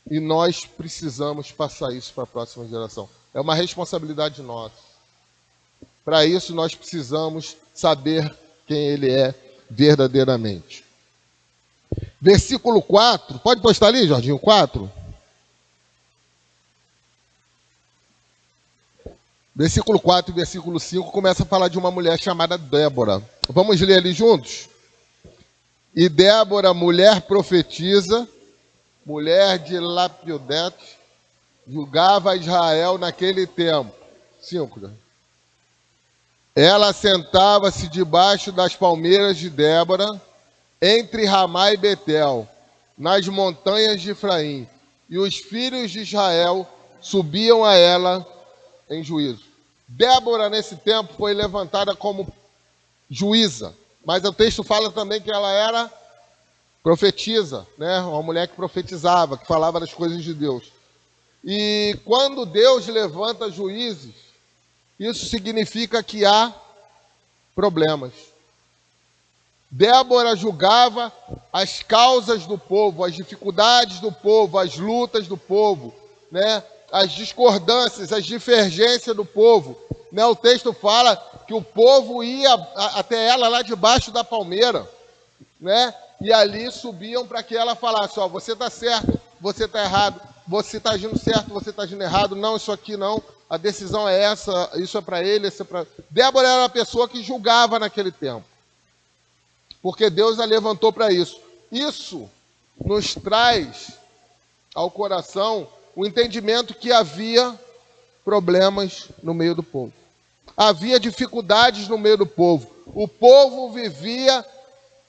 E nós precisamos passar isso para a próxima geração. É uma responsabilidade nossa. Para isso, nós precisamos saber quem Ele é verdadeiramente. Versículo 4. Pode postar ali, Jorginho, 4? Versículo 4 e versículo 5 começa a falar de uma mulher chamada Débora. Vamos ler ali juntos? E Débora, mulher profetisa, mulher de Lapiodete, julgava Israel naquele tempo. 5. Ela sentava-se debaixo das palmeiras de Débora, entre Ramá e Betel, nas montanhas de Efraim. E os filhos de Israel subiam a ela em juízo. Débora, nesse tempo, foi levantada como juíza. Mas o texto fala também que ela era profetisa, né? Uma mulher que profetizava, que falava das coisas de Deus. E quando Deus levanta juízes, isso significa que há problemas. Débora julgava as causas do povo, as dificuldades do povo, as lutas do povo, né? As discordâncias, as divergências do povo. Né? O texto fala que o povo ia até ela lá debaixo da palmeira, né? E ali subiam para que ela falasse, ó, você está certo, você está errado, você está agindo certo, você está agindo errado, não, isso aqui não, a decisão é essa, isso é para ele, isso é para... Débora era a pessoa que julgava naquele tempo, porque Deus a levantou para isso. Isso nos traz ao coração o entendimento que havia problemas no meio do povo. Havia dificuldades no meio do povo. O povo vivia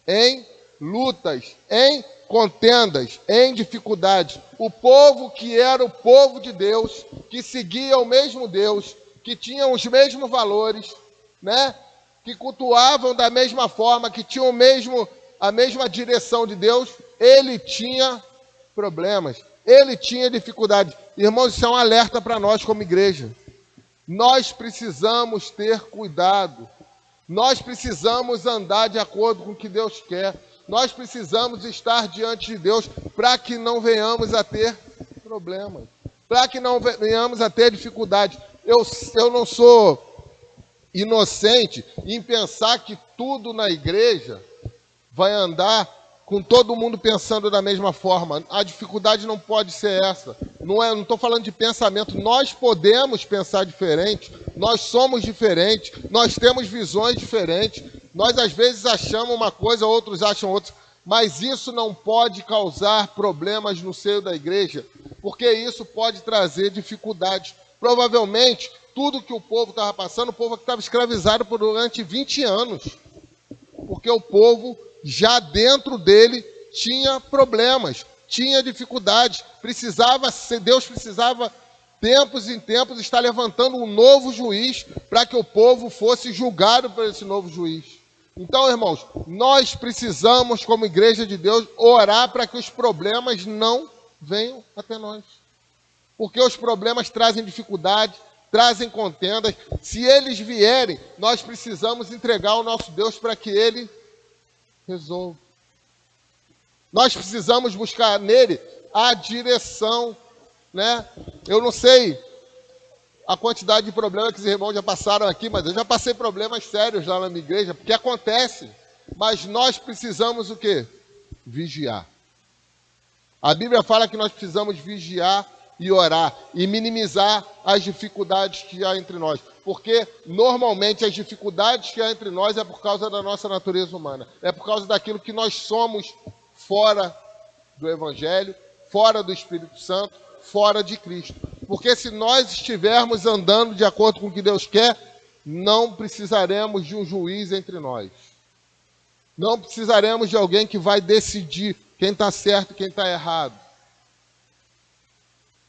em lutas, em contendas, em dificuldades. O povo que era o povo de Deus, que seguia o mesmo Deus, que tinha os mesmos valores, né? Que cultuavam da mesma forma, que tinham a mesma direção de Deus, ele tinha problemas, ele tinha dificuldades. Irmãos, isso é um alerta para nós como igreja. Nós precisamos ter cuidado. Nós precisamos andar de acordo com o que Deus quer. Nós precisamos estar diante de Deus para que não venhamos a ter problemas, para que não venhamos a ter dificuldades. Eu não sou inocente em pensar que tudo na igreja vai andar com todo mundo pensando da mesma forma. A dificuldade não pode ser essa. Não estou falando de pensamento. Nós podemos pensar diferente. Nós somos diferentes. Nós temos visões diferentes. Nós, às vezes, achamos uma coisa, outros acham outra. Mas isso não pode causar problemas no seio da igreja, porque isso pode trazer dificuldades. Provavelmente, tudo que o povo estava passando, o povo estava escravizado por durante 20 anos. Porque o povo, já dentro dele, tinha problemas, tinha dificuldades. Deus precisava, tempos em tempos, estar levantando um novo juiz para que o povo fosse julgado por esse novo juiz. Então, irmãos, nós precisamos, como igreja de Deus, orar para que os problemas não venham até nós. Porque os problemas trazem dificuldade, trazem contendas. Se eles vierem, nós precisamos entregar ao nosso Deus para que Ele resolva. Nós precisamos buscar nele a direção, né? Eu não sei a quantidade de problemas que os irmãos já passaram aqui, mas eu já passei problemas sérios lá na minha igreja, porque acontece. Mas nós precisamos o quê? Vigiar. A Bíblia fala que nós precisamos vigiar e orar e minimizar as dificuldades que há entre nós. Porque normalmente as dificuldades que há entre nós é por causa da nossa natureza humana. É por causa daquilo que nós somos fora do Evangelho, fora do Espírito Santo, fora de Cristo. Porque se nós estivermos andando de acordo com o que Deus quer, não precisaremos de um juiz entre nós. Não precisaremos de alguém que vai decidir quem está certo e quem está errado.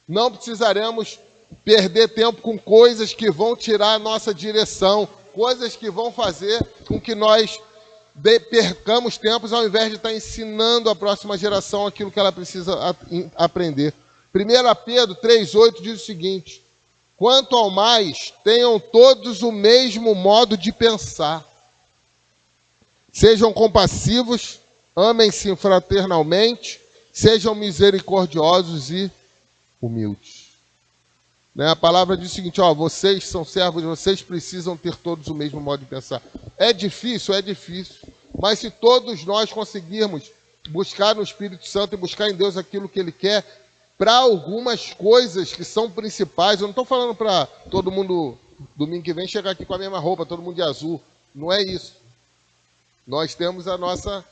Não precisaremos perder tempo com coisas que vão tirar a nossa direção, coisas que vão fazer com que nós percamos tempos ao invés de estar ensinando a próxima geração aquilo que ela precisa aprender. 1 Pedro 3,8 diz o seguinte: quanto ao mais, tenham todos o mesmo modo de pensar. Sejam compassivos, amem-se fraternalmente, sejam misericordiosos e humildes. A palavra diz o seguinte: vocês são servos, vocês precisam ter todos o mesmo modo de pensar. É difícil, mas se todos nós conseguirmos buscar no Espírito Santo e buscar em Deus aquilo que Ele quer, para algumas coisas que são principais, eu não estou falando para todo mundo, domingo que vem, chegar aqui com a mesma roupa, todo mundo de azul, não é isso. Nós temos a nossa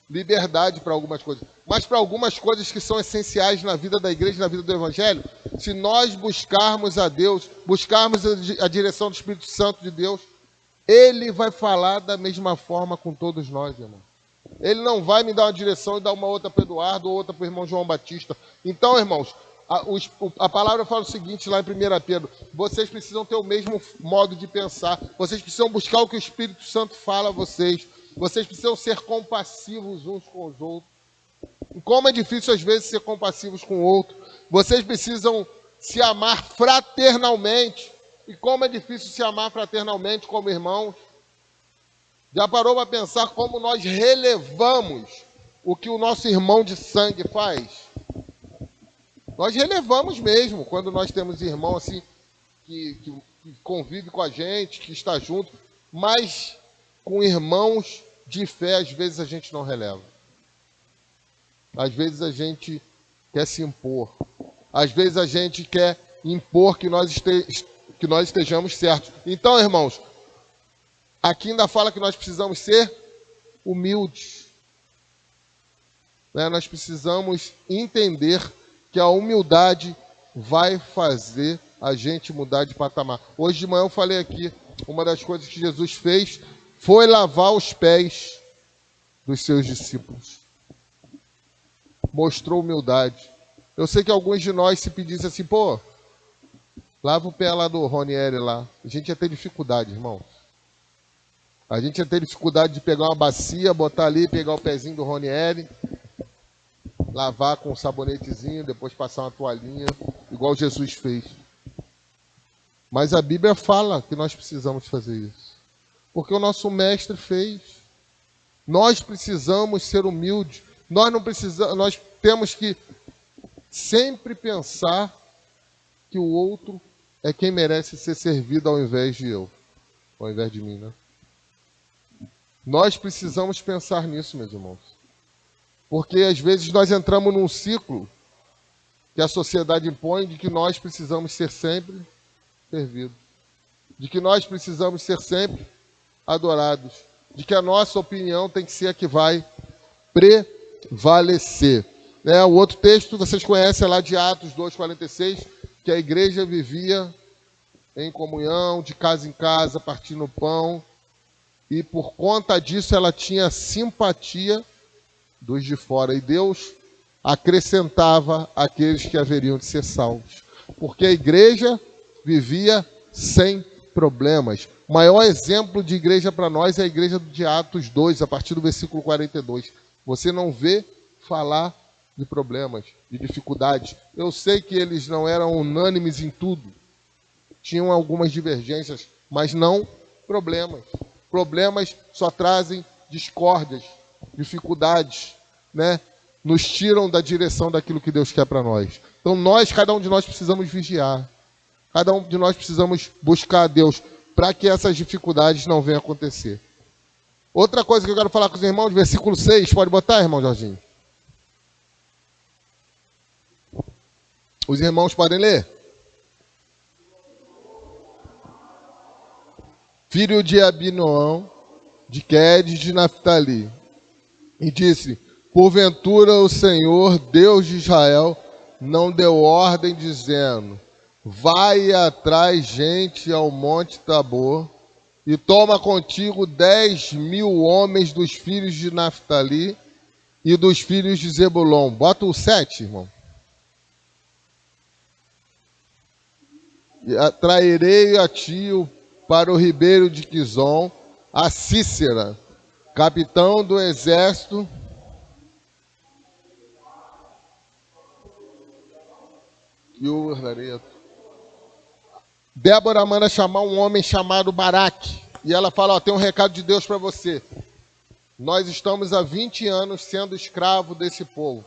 liberdade para algumas coisas, mas para algumas coisas que são essenciais na vida da igreja, na vida do Evangelho, se nós buscarmos a Deus, buscarmos a direção do Espírito Santo de Deus, Ele vai falar da mesma forma com todos nós, irmão. Ele não vai me dar uma direção e dar uma outra para o Eduardo ou outra para o irmão João Batista. Então, irmãos, a palavra fala o seguinte lá em 1 Pedro: vocês precisam ter o mesmo modo de pensar, vocês precisam buscar o que o Espírito Santo fala a vocês, vocês precisam ser compassivos uns com os outros. E como é difícil às vezes ser compassivos com o outro. Vocês precisam se amar fraternalmente. E como é difícil se amar fraternalmente como irmãos. Já parou para pensar como nós relevamos o que o nosso irmão de sangue faz? Nós relevamos mesmo quando nós temos irmão assim que convive com a gente, que está junto, mas com irmãos de fé, às vezes a gente não releva. Às vezes a gente quer se impor. Às vezes a gente quer impor que nós estejamos certos. Então, irmãos, aqui ainda fala que nós precisamos ser humildes. Nós precisamos entender que a humildade vai fazer a gente mudar de patamar. Hoje de manhã eu falei aqui, uma das coisas que Jesus fez foi lavar os pés dos seus discípulos. Mostrou humildade. Eu sei que alguns de nós se pedissem assim, lava o pé lá do Ronieri lá. A gente ia ter dificuldade, irmão. A gente ia ter dificuldade de pegar uma bacia, botar ali, pegar o pezinho do Ronieri, lavar com um sabonetezinho, depois passar uma toalhinha, igual Jesus fez. Mas a Bíblia fala que nós precisamos fazer isso. Porque o nosso mestre fez. Nós precisamos ser humildes. Nós temos que sempre pensar que o outro é quem merece ser servido ao invés de eu. Ao invés de mim, né? Nós precisamos pensar nisso, meus irmãos. Porque às vezes nós entramos num ciclo que a sociedade impõe de que nós precisamos ser sempre servidos. De que nós precisamos ser sempre adorados. De que a nossa opinião tem que ser a que vai prevalecer. O outro texto, vocês conhecem lá de Atos 2,46, que a igreja vivia em comunhão, de casa em casa, partindo o pão. E por conta disso ela tinha simpatia dos de fora. E Deus acrescentava aqueles que haveriam de ser salvos. Porque a igreja vivia sem problemas. O maior exemplo de igreja para nós é a igreja de Atos 2, a partir do versículo 42. Você não vê falar de problemas, de dificuldades. Eu sei que eles não eram unânimes em tudo. Tinham algumas divergências, mas não problemas. Problemas só trazem discórdias, dificuldades, nos tiram da direção daquilo que Deus quer para nós. Então cada um de nós precisamos vigiar. Cada um de nós precisamos buscar a Deus para que essas dificuldades não venham a acontecer. Outra coisa que eu quero falar com os irmãos, versículo 6, pode botar, irmão Jorginho? Os irmãos podem ler? Filho de Abinoão, de Quedes de Naphtali. E disse: porventura o Senhor, Deus de Israel, não deu ordem dizendo: vai atrás gente ao monte Tabor, e toma contigo 10.000 homens dos filhos de Naphtali e dos filhos de Zebulon. Bota o 7, irmão. E atrairei a ti para o ribeiro de Quizon a Cícera, capitão do exército, e o Débora manda chamar um homem chamado Baraque. E ela fala: ó, tem um recado de Deus para você. Nós estamos há 20 anos sendo escravo desse povo.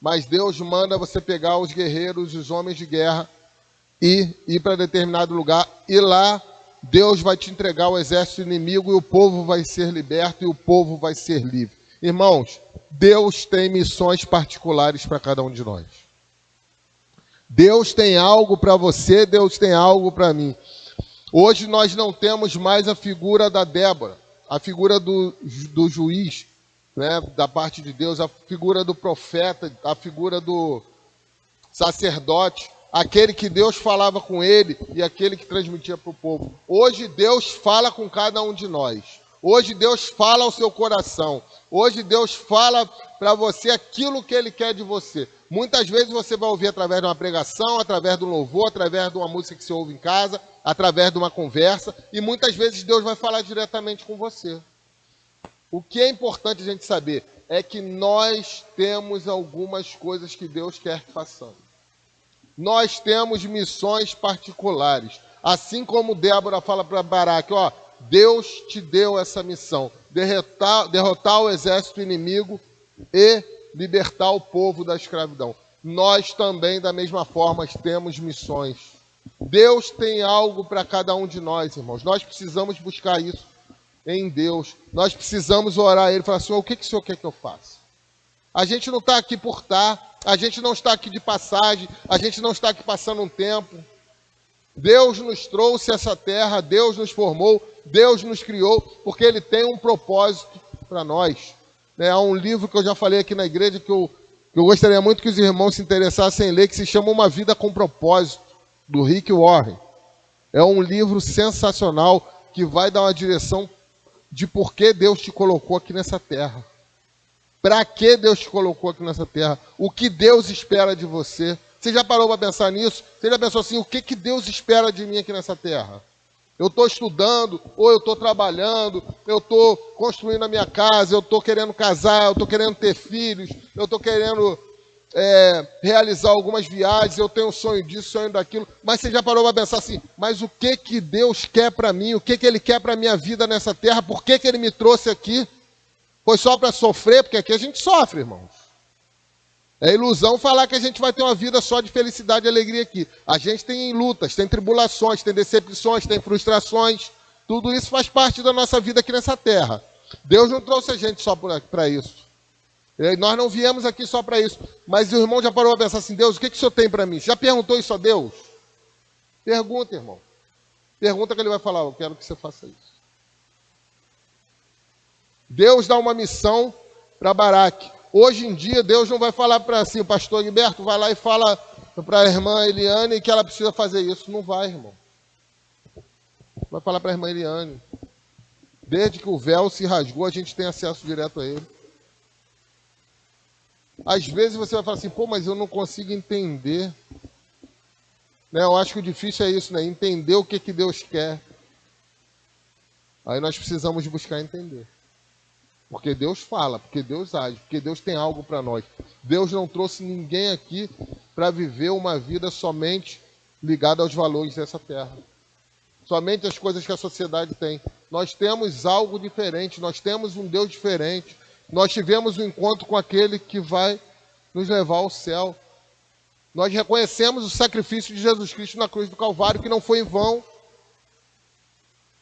Mas Deus manda você pegar os guerreiros, os homens de guerra, e ir para determinado lugar. E lá Deus vai te entregar o exército inimigo e o povo vai ser liberto e o povo vai ser livre. Irmãos, Deus tem missões particulares para cada um de nós. Deus tem algo para você, Deus tem algo para mim. Hoje nós não temos mais a figura da Débora, a figura do juiz, né, da parte de Deus, a figura do profeta, a figura do sacerdote, aquele que Deus falava com ele e aquele que transmitia para o povo. Hoje Deus fala com cada um de nós. Hoje Deus fala ao seu coração. Hoje Deus fala para você aquilo que Ele quer de você. Muitas vezes você vai ouvir através de uma pregação, através de um louvor, através de uma música que você ouve em casa, através de uma conversa, e muitas vezes Deus vai falar diretamente com você. O que é importante a gente saber é que nós temos algumas coisas que Deus quer que façamos. Nós temos missões particulares. Assim como Débora fala para Baraque, ó, Deus te deu essa missão, derrotar o exército inimigo e libertar o povo da escravidão. Nós também, da mesma forma, temos missões. Deus tem algo para cada um de nós, irmãos. Nós precisamos buscar isso em Deus. Nós precisamos orar a Ele e falar: Senhor, o que o Senhor quer que eu faça? A gente não está aqui por estar, a gente não está aqui de passagem, a gente não está aqui passando um tempo. Deus nos trouxe a essa terra, Deus nos formou, Deus nos criou, porque Ele tem um propósito para nós. Há um livro que eu já falei aqui na igreja que eu gostaria muito que os irmãos se interessassem em ler, que se chama Uma Vida com Propósito, do Rick Warren. É um livro sensacional que vai dar uma direção de por que Deus te colocou aqui nessa terra. Para que Deus te colocou aqui nessa terra? O que Deus espera de você? Você já parou para pensar nisso? Você já pensou assim, o que Deus espera de mim aqui nessa terra? Eu estou estudando, ou eu estou trabalhando, eu estou construindo a minha casa, eu estou querendo casar, eu estou querendo ter filhos, eu estou querendo realizar algumas viagens, eu tenho um sonho disso, sonho daquilo. Mas você já parou para pensar assim, mas o que Deus quer para mim? O que Ele quer para a minha vida nessa terra? Por que Ele me trouxe aqui? Foi só para sofrer? Porque aqui a gente sofre, irmãos. É ilusão falar que a gente vai ter uma vida só de felicidade e alegria aqui. A gente tem lutas, tem tribulações, tem decepções, tem frustrações. Tudo isso faz parte da nossa vida aqui nessa terra. Deus não trouxe a gente só para isso. Nós não viemos aqui só para isso. Mas o irmão já parou a pensar assim, Deus, o que o Senhor tem para mim? Já perguntou isso a Deus? Pergunta, irmão. Pergunta que Ele vai falar, eu quero que você faça isso. Deus dá uma missão para Baraque. Hoje em dia, Deus não vai falar para assim, o pastor Gilberto vai lá e fala para a irmã Eliane que ela precisa fazer isso. Não vai, irmão. Vai falar para a irmã Eliane. Desde que o véu se rasgou, a gente tem acesso direto a ele. Às vezes você vai falar assim, pô, mas eu não consigo entender. Né? Eu acho que o difícil é isso, né? Entender o que Deus quer. Aí nós precisamos buscar entender. Porque Deus fala, porque Deus age, porque Deus tem algo para nós. Deus não trouxe ninguém aqui para viver uma vida somente ligada aos valores dessa terra. Somente as coisas que a sociedade tem. Nós temos algo diferente, nós temos um Deus diferente. Nós tivemos um encontro com aquele que vai nos levar ao céu. Nós reconhecemos o sacrifício de Jesus Cristo na cruz do Calvário, que não foi em vão.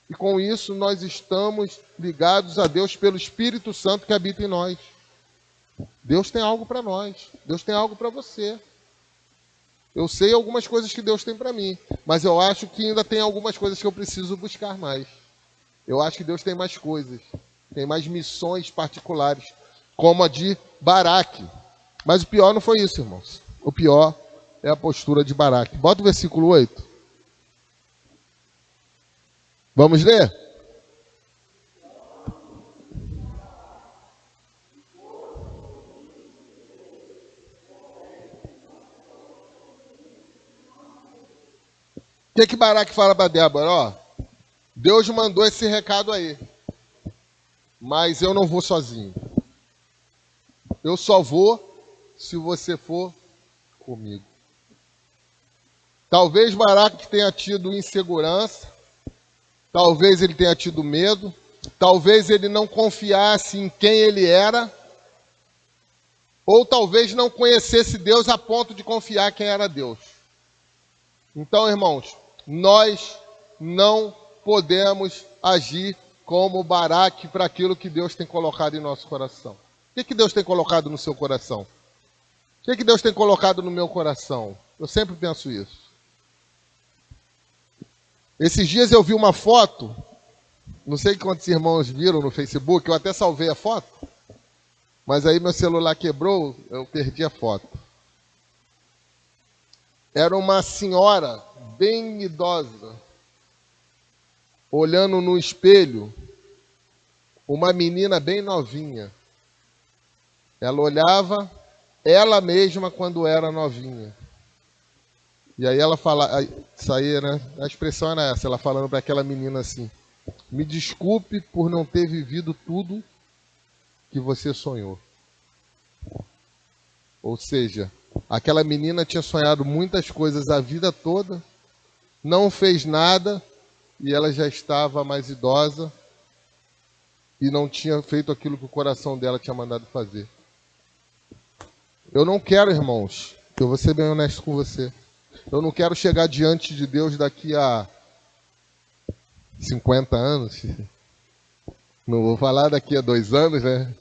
E com isso nós estamos ligados a Deus pelo Espírito Santo que habita em nós. Deus tem algo para nós. Deus tem algo para você. Eu sei algumas coisas que Deus tem para mim, mas eu acho que ainda tem algumas coisas que eu preciso buscar mais. Eu acho que Deus tem mais coisas, tem mais missões particulares, como a de Baraque. Mas o pior não foi isso, irmãos. O pior é a postura de Baraque. Bota o versículo 8. Vamos ler? O que Baraque fala para Débora? Ó, Deus mandou esse recado aí, mas eu não vou sozinho. Eu só vou se você for comigo. Talvez Baraque tenha tido insegurança, talvez ele tenha tido medo, talvez ele não confiasse em quem ele era, ou talvez não conhecesse Deus a ponto de confiar quem era Deus. Então, irmãos, nós não podemos agir como Baraque para aquilo que Deus tem colocado em nosso coração. O que Deus tem colocado no seu coração? O que Deus tem colocado no meu coração? Eu sempre penso isso. Esses dias eu vi uma foto, não sei quantos irmãos viram no Facebook, eu até salvei a foto, mas aí meu celular quebrou, eu perdi a foto. Era uma senhora bem idosa, olhando no espelho, uma menina bem novinha. Ela olhava ela mesma quando era novinha. E aí ela fala, isso aí, né? A expressão era essa, ela falando para aquela menina assim: me desculpe por não ter vivido tudo que você sonhou. Ou seja, aquela menina tinha sonhado muitas coisas a vida toda, não fez nada, e ela já estava mais idosa e não tinha feito aquilo que o coração dela tinha mandado fazer. Eu não quero, irmãos, eu vou ser bem honesto com você, eu não quero chegar diante de Deus daqui a 50 anos, não vou falar daqui a 2 anos, né?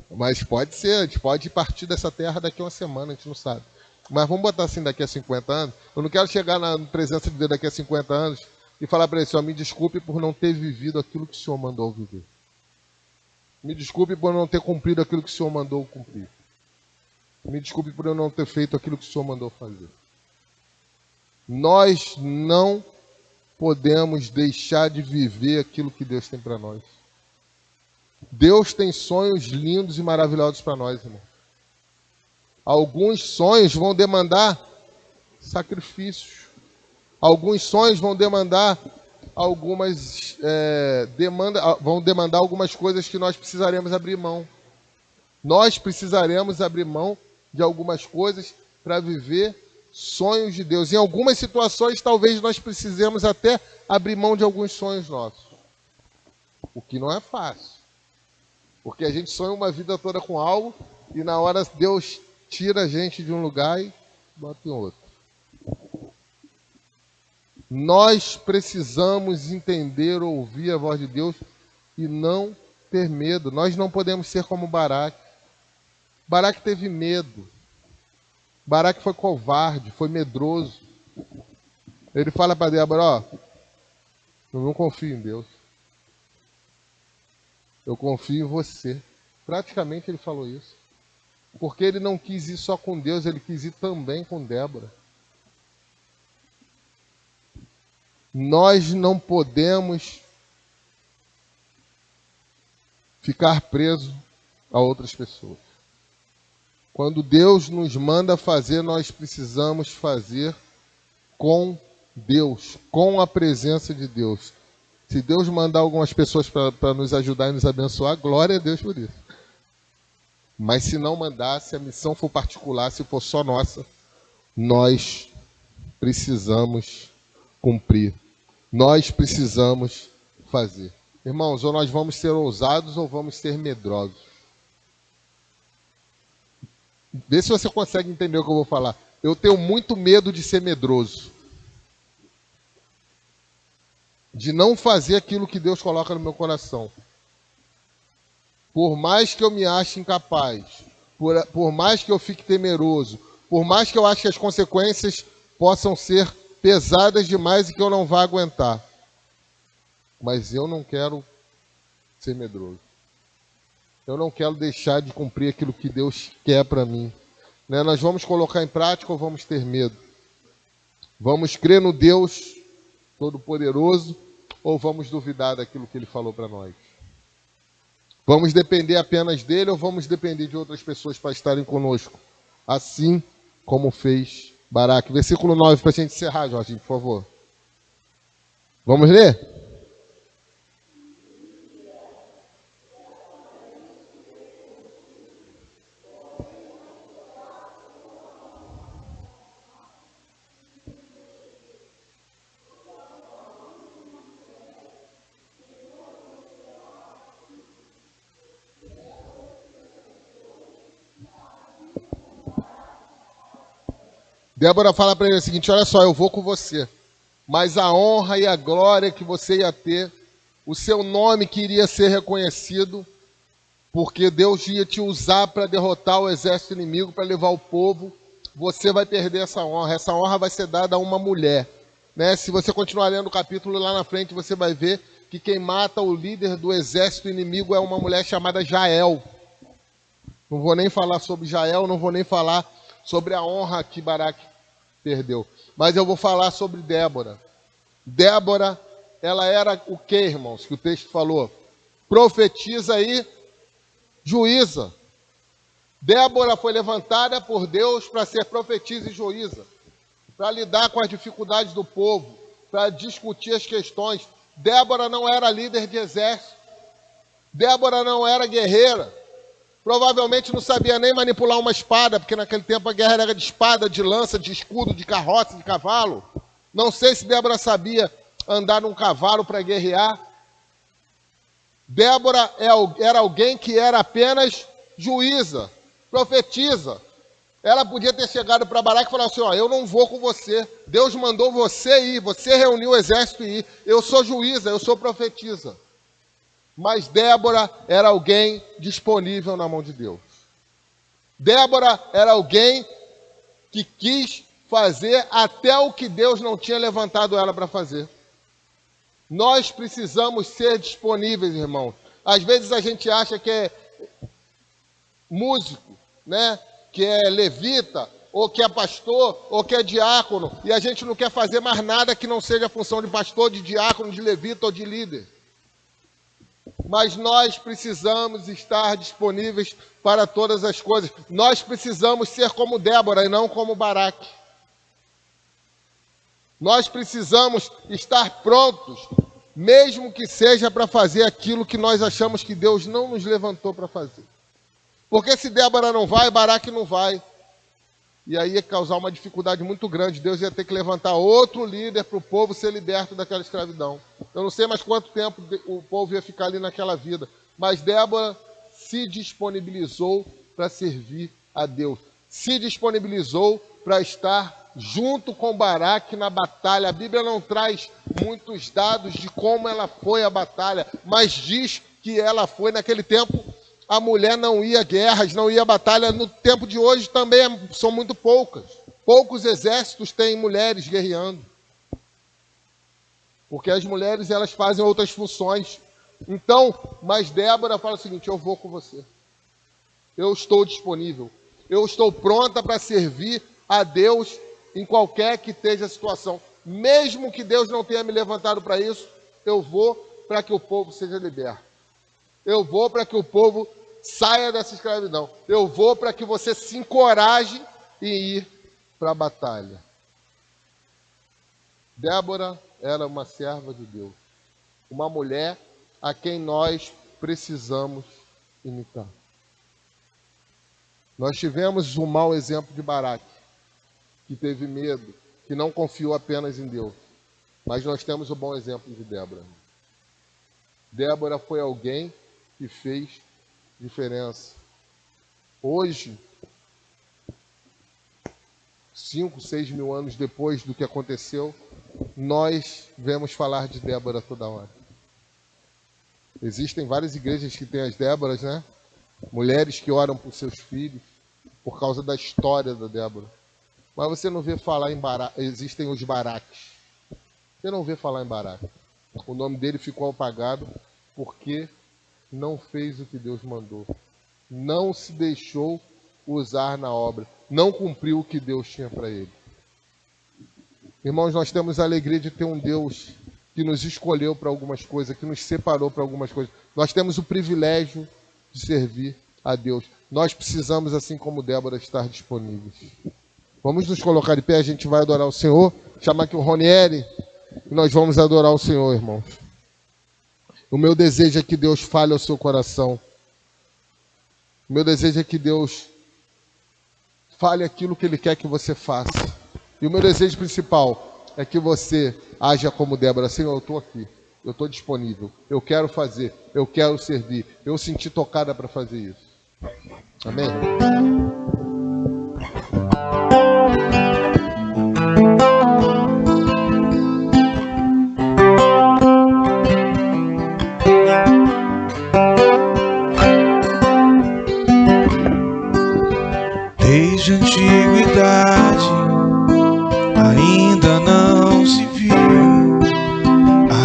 Mas pode ser, a gente pode partir dessa terra daqui a uma semana, a gente não sabe. Mas vamos botar assim, daqui a 50 anos. Eu não quero chegar na presença de Deus daqui a 50 anos e falar para ele, Senhor, me desculpe por não ter vivido aquilo que o Senhor mandou viver. Me desculpe por não ter cumprido aquilo que o Senhor mandou cumprir. Me desculpe por eu não ter feito aquilo que o Senhor mandou fazer. Nós não podemos deixar de viver aquilo que Deus tem para nós. Deus tem sonhos lindos e maravilhosos para nós, irmão. Alguns sonhos vão demandar sacrifícios. Alguns sonhos vão demandar vão demandar algumas coisas que nós precisaremos abrir mão. Nós precisaremos abrir mão de algumas coisas para viver sonhos de Deus. Em algumas situações, talvez nós precisemos até abrir mão de alguns sonhos nossos. O que não é fácil. Porque a gente sonha uma vida toda com algo e na hora Deus tira a gente de um lugar e bota em outro. Nós precisamos entender, ouvir a voz de Deus e não ter medo. Nós não podemos ser como Baraque. Baraque teve medo. Baraque foi covarde, foi medroso. Ele fala para Débora, ó, eu não confio em Deus. Eu confio em você. Praticamente ele falou isso. Porque ele não quis ir só com Deus, ele quis ir também com Débora. Nós não podemos ficar presos a outras pessoas. Quando Deus nos manda fazer, nós precisamos fazer com Deus, com a presença de Deus. Se Deus mandar algumas pessoas para nos ajudar e nos abençoar, glória a Deus por isso. Mas se não mandar, se a missão for particular, se for só nossa, nós precisamos cumprir. Nós precisamos fazer. Irmãos, ou nós vamos ser ousados ou vamos ser medrosos. Vê se você consegue entender o que eu vou falar. Eu tenho muito medo de ser medroso. De não fazer aquilo que Deus coloca no meu coração. Por mais que eu me ache incapaz, por mais que eu fique temeroso, Por mais que eu ache que as consequências possam ser pesadas demais e que eu não vá aguentar. Mas eu não quero ser medroso. Eu não quero deixar de cumprir aquilo que Deus quer para mim. Né? Nós vamos colocar em prática ou vamos ter medo? Vamos crer no Deus Todo-Poderoso ou vamos duvidar daquilo que Ele falou para nós? Vamos depender apenas dEle ou vamos depender de outras pessoas para estarem conosco? Assim como fez Baraque. Versículo 9 para a gente encerrar, Jorge, por favor. Vamos ler? Débora fala para ele o seguinte: olha só, eu vou com você, mas a honra e a glória que você ia ter, o seu nome que iria ser reconhecido, porque Deus ia te usar para derrotar o exército inimigo, para levar o povo, você vai perder essa honra vai ser dada a uma mulher. Né? Se você continuar lendo o capítulo lá na frente, você vai ver que quem mata o líder do exército inimigo é uma mulher chamada Jael. Não vou nem falar sobre Jael, não vou nem falar sobre a honra que Baraque perdeu. Mas eu vou falar sobre Débora. Débora, ela era o que, irmãos, que o texto falou? Profetiza e juíza. Débora foi levantada por Deus para ser profetisa e juíza, para lidar com as dificuldades do povo, para discutir as questões. Débora não era líder de exército. Débora não era guerreira. Provavelmente não sabia nem manipular uma espada, porque naquele tempo a guerra era de espada, de lança, de escudo, de carroça, de cavalo. Não sei se Débora sabia andar num cavalo para guerrear. Débora era alguém que era apenas juíza, profetiza. Ela podia ter chegado para Baraque e falar assim: ó, eu não vou com você. Deus mandou você ir, você reuniu o exército e ir. Eu sou juíza, eu sou profetisa. Mas Débora era alguém disponível na mão de Deus. Débora era alguém que quis fazer até o que Deus não tinha levantado ela para fazer. Nós precisamos ser disponíveis, irmão. Às vezes a gente acha que é músico, né? Que é levita, ou que é pastor, ou que é diácono, e a gente não quer fazer mais nada que não seja a função de pastor, de diácono, de levita ou de líder. Mas nós precisamos estar disponíveis para todas as coisas. Nós precisamos ser como Débora e não como Baraque. Nós precisamos estar prontos, mesmo que seja para fazer aquilo que nós achamos que Deus não nos levantou para fazer. Porque se Débora não vai, Baraque não vai. E aí ia causar uma dificuldade muito grande. Deus ia ter que levantar outro líder para o povo ser liberto daquela escravidão. Eu não sei mais quanto tempo o povo ia ficar ali naquela vida. Mas Débora se disponibilizou para servir a Deus. Se disponibilizou para estar junto com Baraque na batalha. A Bíblia não traz muitos dados de como ela foi à batalha, mas diz que ela foi naquele tempo. A mulher não ia a guerras, não ia a batalha. No tempo de hoje também são muito poucas. Poucos exércitos têm mulheres guerreando. Porque as mulheres, elas fazem outras funções. Então, mas Débora fala o seguinte: eu vou com você. Eu estou disponível. Eu estou pronta para servir a Deus em qualquer que esteja a situação. Mesmo que Deus não tenha me levantado para isso, eu vou para que o povo seja liberto. Eu vou para que o povo saia dessa escravidão. Eu vou para que você se encoraje em ir para a batalha. Débora era uma serva de Deus. Uma mulher a quem nós precisamos imitar. Nós tivemos um mau exemplo de Baraque, que teve medo, que não confiou apenas em Deus. Mas nós temos o bom exemplo de Débora. Débora foi alguém que fez diferença. Hoje, 5, 6 mil anos depois do que aconteceu, nós vemos falar de Débora toda hora. Existem várias igrejas que têm as Déboras, né? Mulheres que oram por seus filhos, por causa da história da Débora. Mas você não vê falar em Baraque. Existem os Baraques. Você não vê falar em Baraque. O nome dele ficou apagado porque não fez o que Deus mandou. Não se deixou usar na obra. Não cumpriu o que Deus tinha para ele. Irmãos, nós temos a alegria de ter um Deus que nos escolheu para algumas coisas, que nos separou para algumas coisas. Nós temos o privilégio de servir a Deus. Nós precisamos, assim como Débora, estar disponíveis. Vamos nos colocar de pé, a gente vai adorar o Senhor. Chamar aqui o Ronieri e nós vamos adorar o Senhor, irmãos. O meu desejo é que Deus fale ao seu coração. O meu desejo é que Deus fale aquilo que Ele quer que você faça. E o meu desejo principal é que você haja como Débora. Senhor, eu estou aqui, eu estou disponível, eu quero fazer, eu quero servir. Eu senti tocada para fazer isso. Amém? Desde a antiguidade ainda não se viu,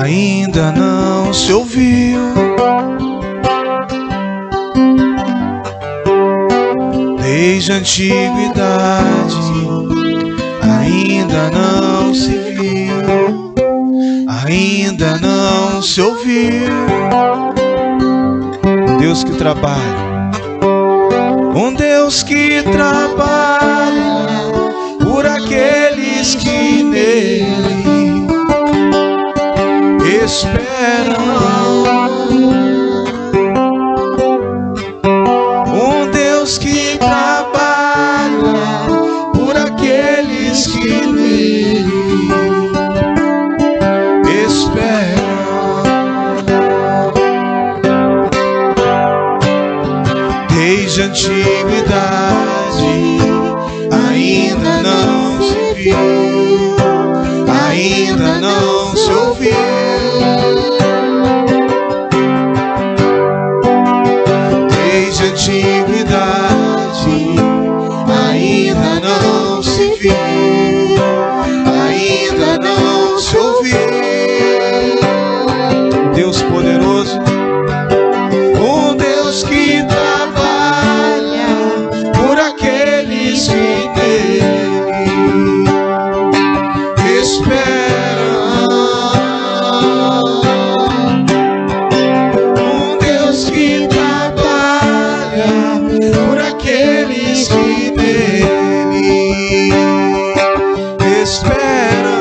ainda não se ouviu. Desde a antiguidade ainda não se viu, ainda não se ouviu. Um Deus que trabalha, um Deus que trabalha por aqueles que nele esperam. Um Deus que trabalha por aqueles que nele esperam. Desde a antiguidade ainda não se viu, ainda não se ouviu. Desde a antiguidade ainda não se viu, ainda não se ouviu. Deus poderoso, um Deus que trabalha por aqueles que nele esperam. Um Deus que trabalha por aqueles que nele esperam.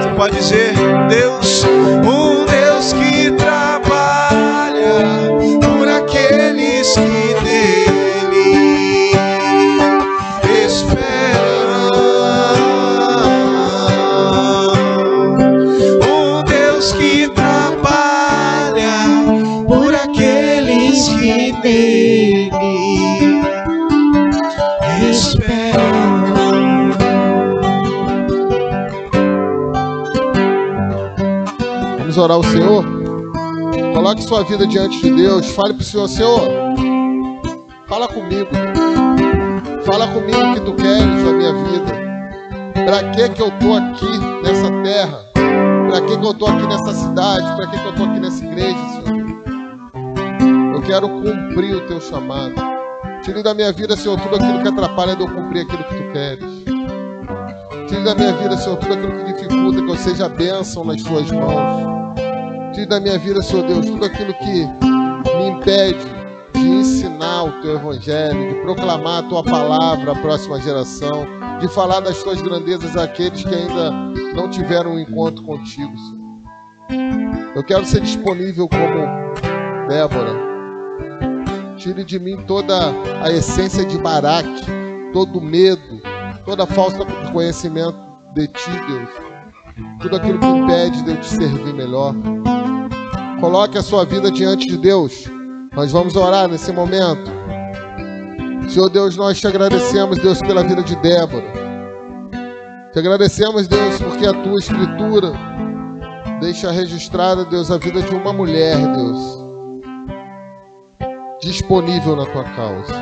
Você pode dizer, Deus, um Deus que trabalha por aqueles que nele esperam. Um Deus que trabalha por aqueles que nele esperam. Vamos orar ao Senhor? Coloque sua vida diante de Deus. Fale para o Senhor, Senhor, fala comigo. Fala comigo o que Tu queres da minha vida. Para que eu estou aqui nessa terra? Para que eu estou aqui nessa cidade? Para que eu estou aqui nessa igreja, Senhor? Eu quero cumprir o Teu chamado. Tire da minha vida, Senhor, tudo aquilo que atrapalha de eu cumprir aquilo que Tu queres. Tire da minha vida, Senhor, tudo aquilo que dificulta que eu seja bênção nas Tuas mãos. Tire da minha vida, Senhor Deus, tudo aquilo que me impede de ensinar o Teu Evangelho, de proclamar a Tua palavra à próxima geração, de falar das Tuas grandezas àqueles que ainda não tiveram um encontro contigo, Senhor. Eu quero ser disponível como Débora. Tire de mim toda a essência de Baraque, todo medo, toda falta de conhecimento de Ti, Deus. Tudo aquilo que impede de eu Te servir melhor. Coloque a sua vida diante de Deus. Nós vamos orar nesse momento. Senhor Deus, nós Te agradecemos, Deus, pela vida de Débora. Te agradecemos, Deus, porque a Tua Escritura deixa registrada, Deus, a vida de uma mulher, Deus, disponível na Tua causa.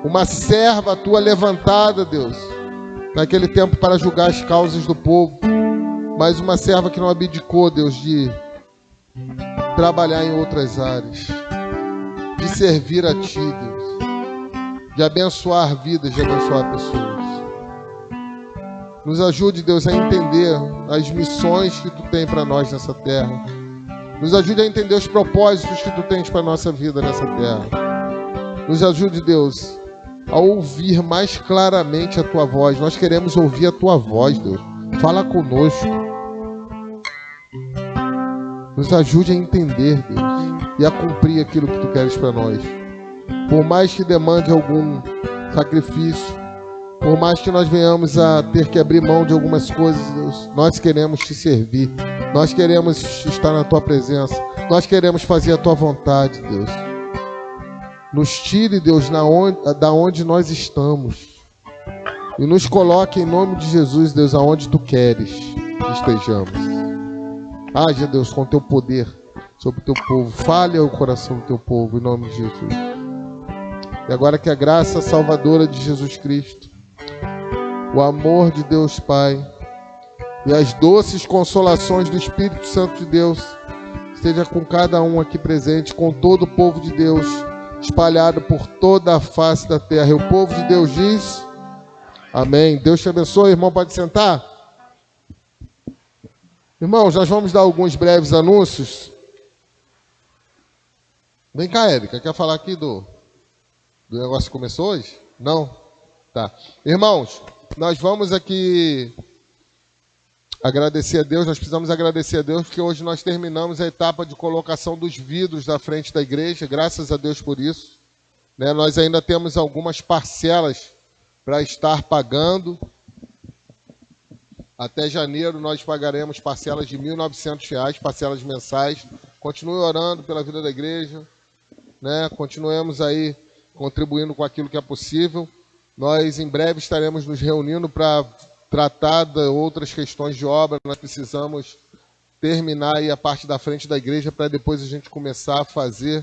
uma serva tua levantada, Deus, naquele tempo para julgar as causas do povo, mas uma serva que não abdicou, Deus, de trabalhar em outras áreas, de servir a Ti, Deus, de abençoar vidas, de abençoar pessoas. Nos ajude, Deus, a entender as missões que Tu tem para nós nessa terra. Nos ajude a entender os propósitos que Tu tens para a nossa vida nessa terra. Nos ajude, Deus, a ouvir mais claramente a Tua voz. Nós queremos ouvir a Tua voz, Deus. Fala conosco. Nos ajude a entender, Deus, e a cumprir aquilo que Tu queres para nós. Por mais que demande algum sacrifício, por mais que nós venhamos a ter que abrir mão de algumas coisas, Deus, nós queremos Te servir. Nós queremos estar na Tua presença. Nós queremos fazer a Tua vontade, Deus. Nos tire, Deus, da onde nós estamos. E nos coloque em nome de Jesus, Deus, aonde Tu queres que estejamos. Haja, Deus, com Teu poder sobre o Teu povo. Fale ao coração do Teu povo, em nome de Jesus. E agora que a graça salvadora de Jesus Cristo, o amor de Deus Pai e as doces consolações do Espírito Santo de Deus esteja com cada um aqui presente, com todo o povo de Deus espalhado por toda a face da terra. E o povo de Deus diz: amém. Deus te abençoe, irmão. Pode sentar. Irmãos, nós vamos dar alguns breves anúncios. Vem cá, Érica. Quer falar aqui do negócio que começou hoje? Não? Tá. Irmãos, nós vamos aqui agradecer a Deus. Nós precisamos agradecer a Deus porque hoje nós terminamos a etapa de colocação dos vidros da frente da igreja. Graças a Deus por isso. Né? Nós ainda temos algumas parcelas para estar pagando. Até janeiro nós pagaremos parcelas de R$ 1.900, parcelas mensais. Continue orando pela vida da igreja, né? Continuemos aí contribuindo com aquilo que é possível. Nós em breve estaremos nos reunindo para tratar de outras questões de obra. Nós precisamos terminar aí a parte da frente da igreja para depois a gente começar a fazer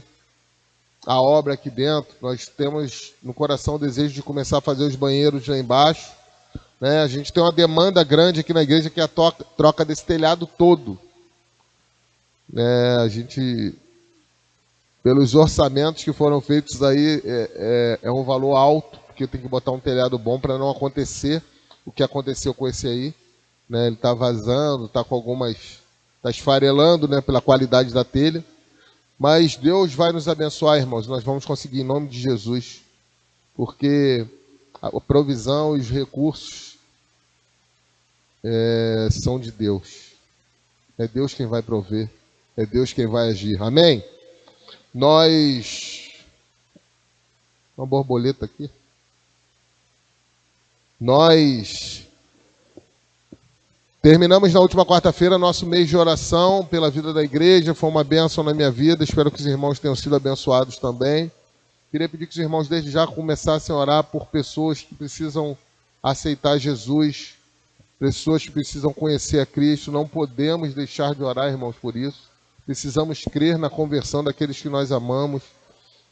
a obra aqui dentro. Nós temos no coração o desejo de começar a fazer os banheiros lá embaixo. Né? A gente tem uma demanda grande aqui na igreja que é a troca desse telhado todo. A gente, pelos orçamentos que foram feitos aí, é um valor alto, porque tem que botar um telhado bom para não acontecer o que aconteceu com esse aí. Né? Ele está vazando, está com algumas... está esfarelando, né, pela qualidade da telha. Mas Deus vai nos abençoar, irmãos. Nós vamos conseguir em nome de Jesus. Porque a provisão e os recursos são de Deus. É Deus quem vai prover. É Deus quem vai agir. Amém? Uma borboleta aqui. Nós terminamos na última quarta-feira nosso mês de oração pela vida da igreja. Foi uma bênção na minha vida. Espero que os irmãos tenham sido abençoados também. Queria pedir que os irmãos desde já começassem a orar por pessoas que precisam aceitar Jesus, pessoas que precisam conhecer a Cristo. Não podemos deixar de orar, irmãos, por isso. Precisamos crer na conversão daqueles que nós amamos.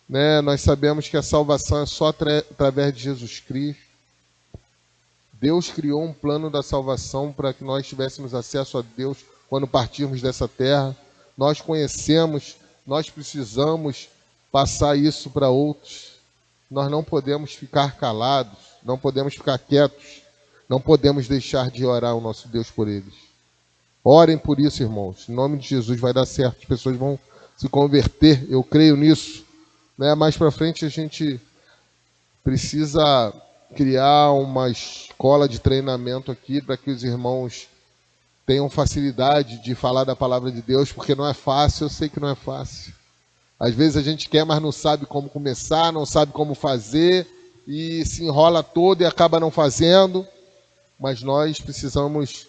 Né? Nós sabemos que a salvação é só através de Jesus Cristo. Deus criou um plano da salvação para que nós tivéssemos acesso a Deus quando partirmos dessa terra. Nós conhecemos, nós precisamos passar isso para outros. Nós não podemos ficar calados, não podemos ficar quietos, não podemos deixar de orar ao nosso Deus por eles. Orem por isso, irmãos. Em nome de Jesus vai dar certo. As pessoas vão se converter. Eu creio nisso. Né? Mais para frente a gente precisa criar uma escola de treinamento aqui para que os irmãos tenham facilidade de falar da palavra de Deus, porque não é fácil. Eu sei que não é fácil. Às vezes a gente quer, mas não sabe como começar, não sabe como fazer e se enrola todo e acaba não fazendo. Mas nós precisamos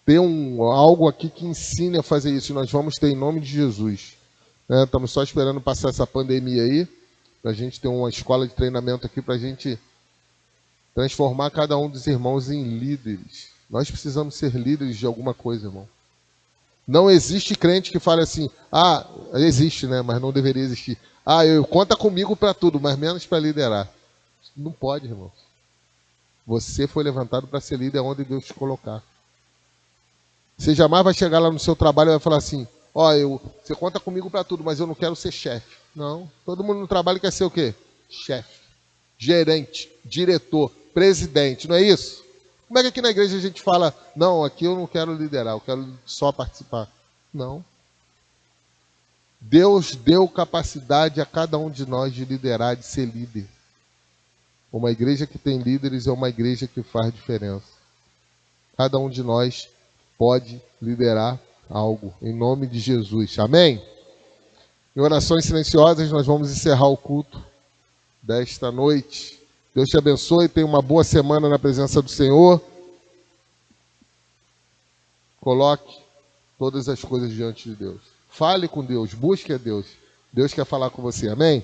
ter algo aqui que ensine a fazer isso. E nós vamos ter em nome de Jesus. Né? Estamos só esperando passar essa pandemia aí, para a gente ter uma escola de treinamento aqui, para a gente transformar cada um dos irmãos em líderes. Nós precisamos ser líderes de alguma coisa, irmão. Não existe crente que fale assim, existe, né? Mas não deveria existir. Conta comigo para tudo, mas menos para liderar. Não pode, irmãos. Você foi levantado para ser líder onde Deus te colocar. Você jamais vai chegar lá no seu trabalho e vai falar assim, você conta comigo para tudo, mas eu não quero ser chefe. Não, todo mundo no trabalho quer ser o quê? Chefe, gerente, diretor, presidente, não é isso? Como é que aqui na igreja a gente fala, não, aqui eu não quero liderar, eu quero só participar? Não. Deus deu capacidade a cada um de nós de liderar, de ser líder. Uma igreja que tem líderes é uma igreja que faz diferença. Cada um de nós pode liderar algo, em nome de Jesus. Amém? Em orações silenciosas, nós vamos encerrar o culto desta noite. Deus te abençoe, tenha uma boa semana na presença do Senhor. Coloque todas as coisas diante de Deus. Fale com Deus, busque a Deus. Deus quer falar com você, amém?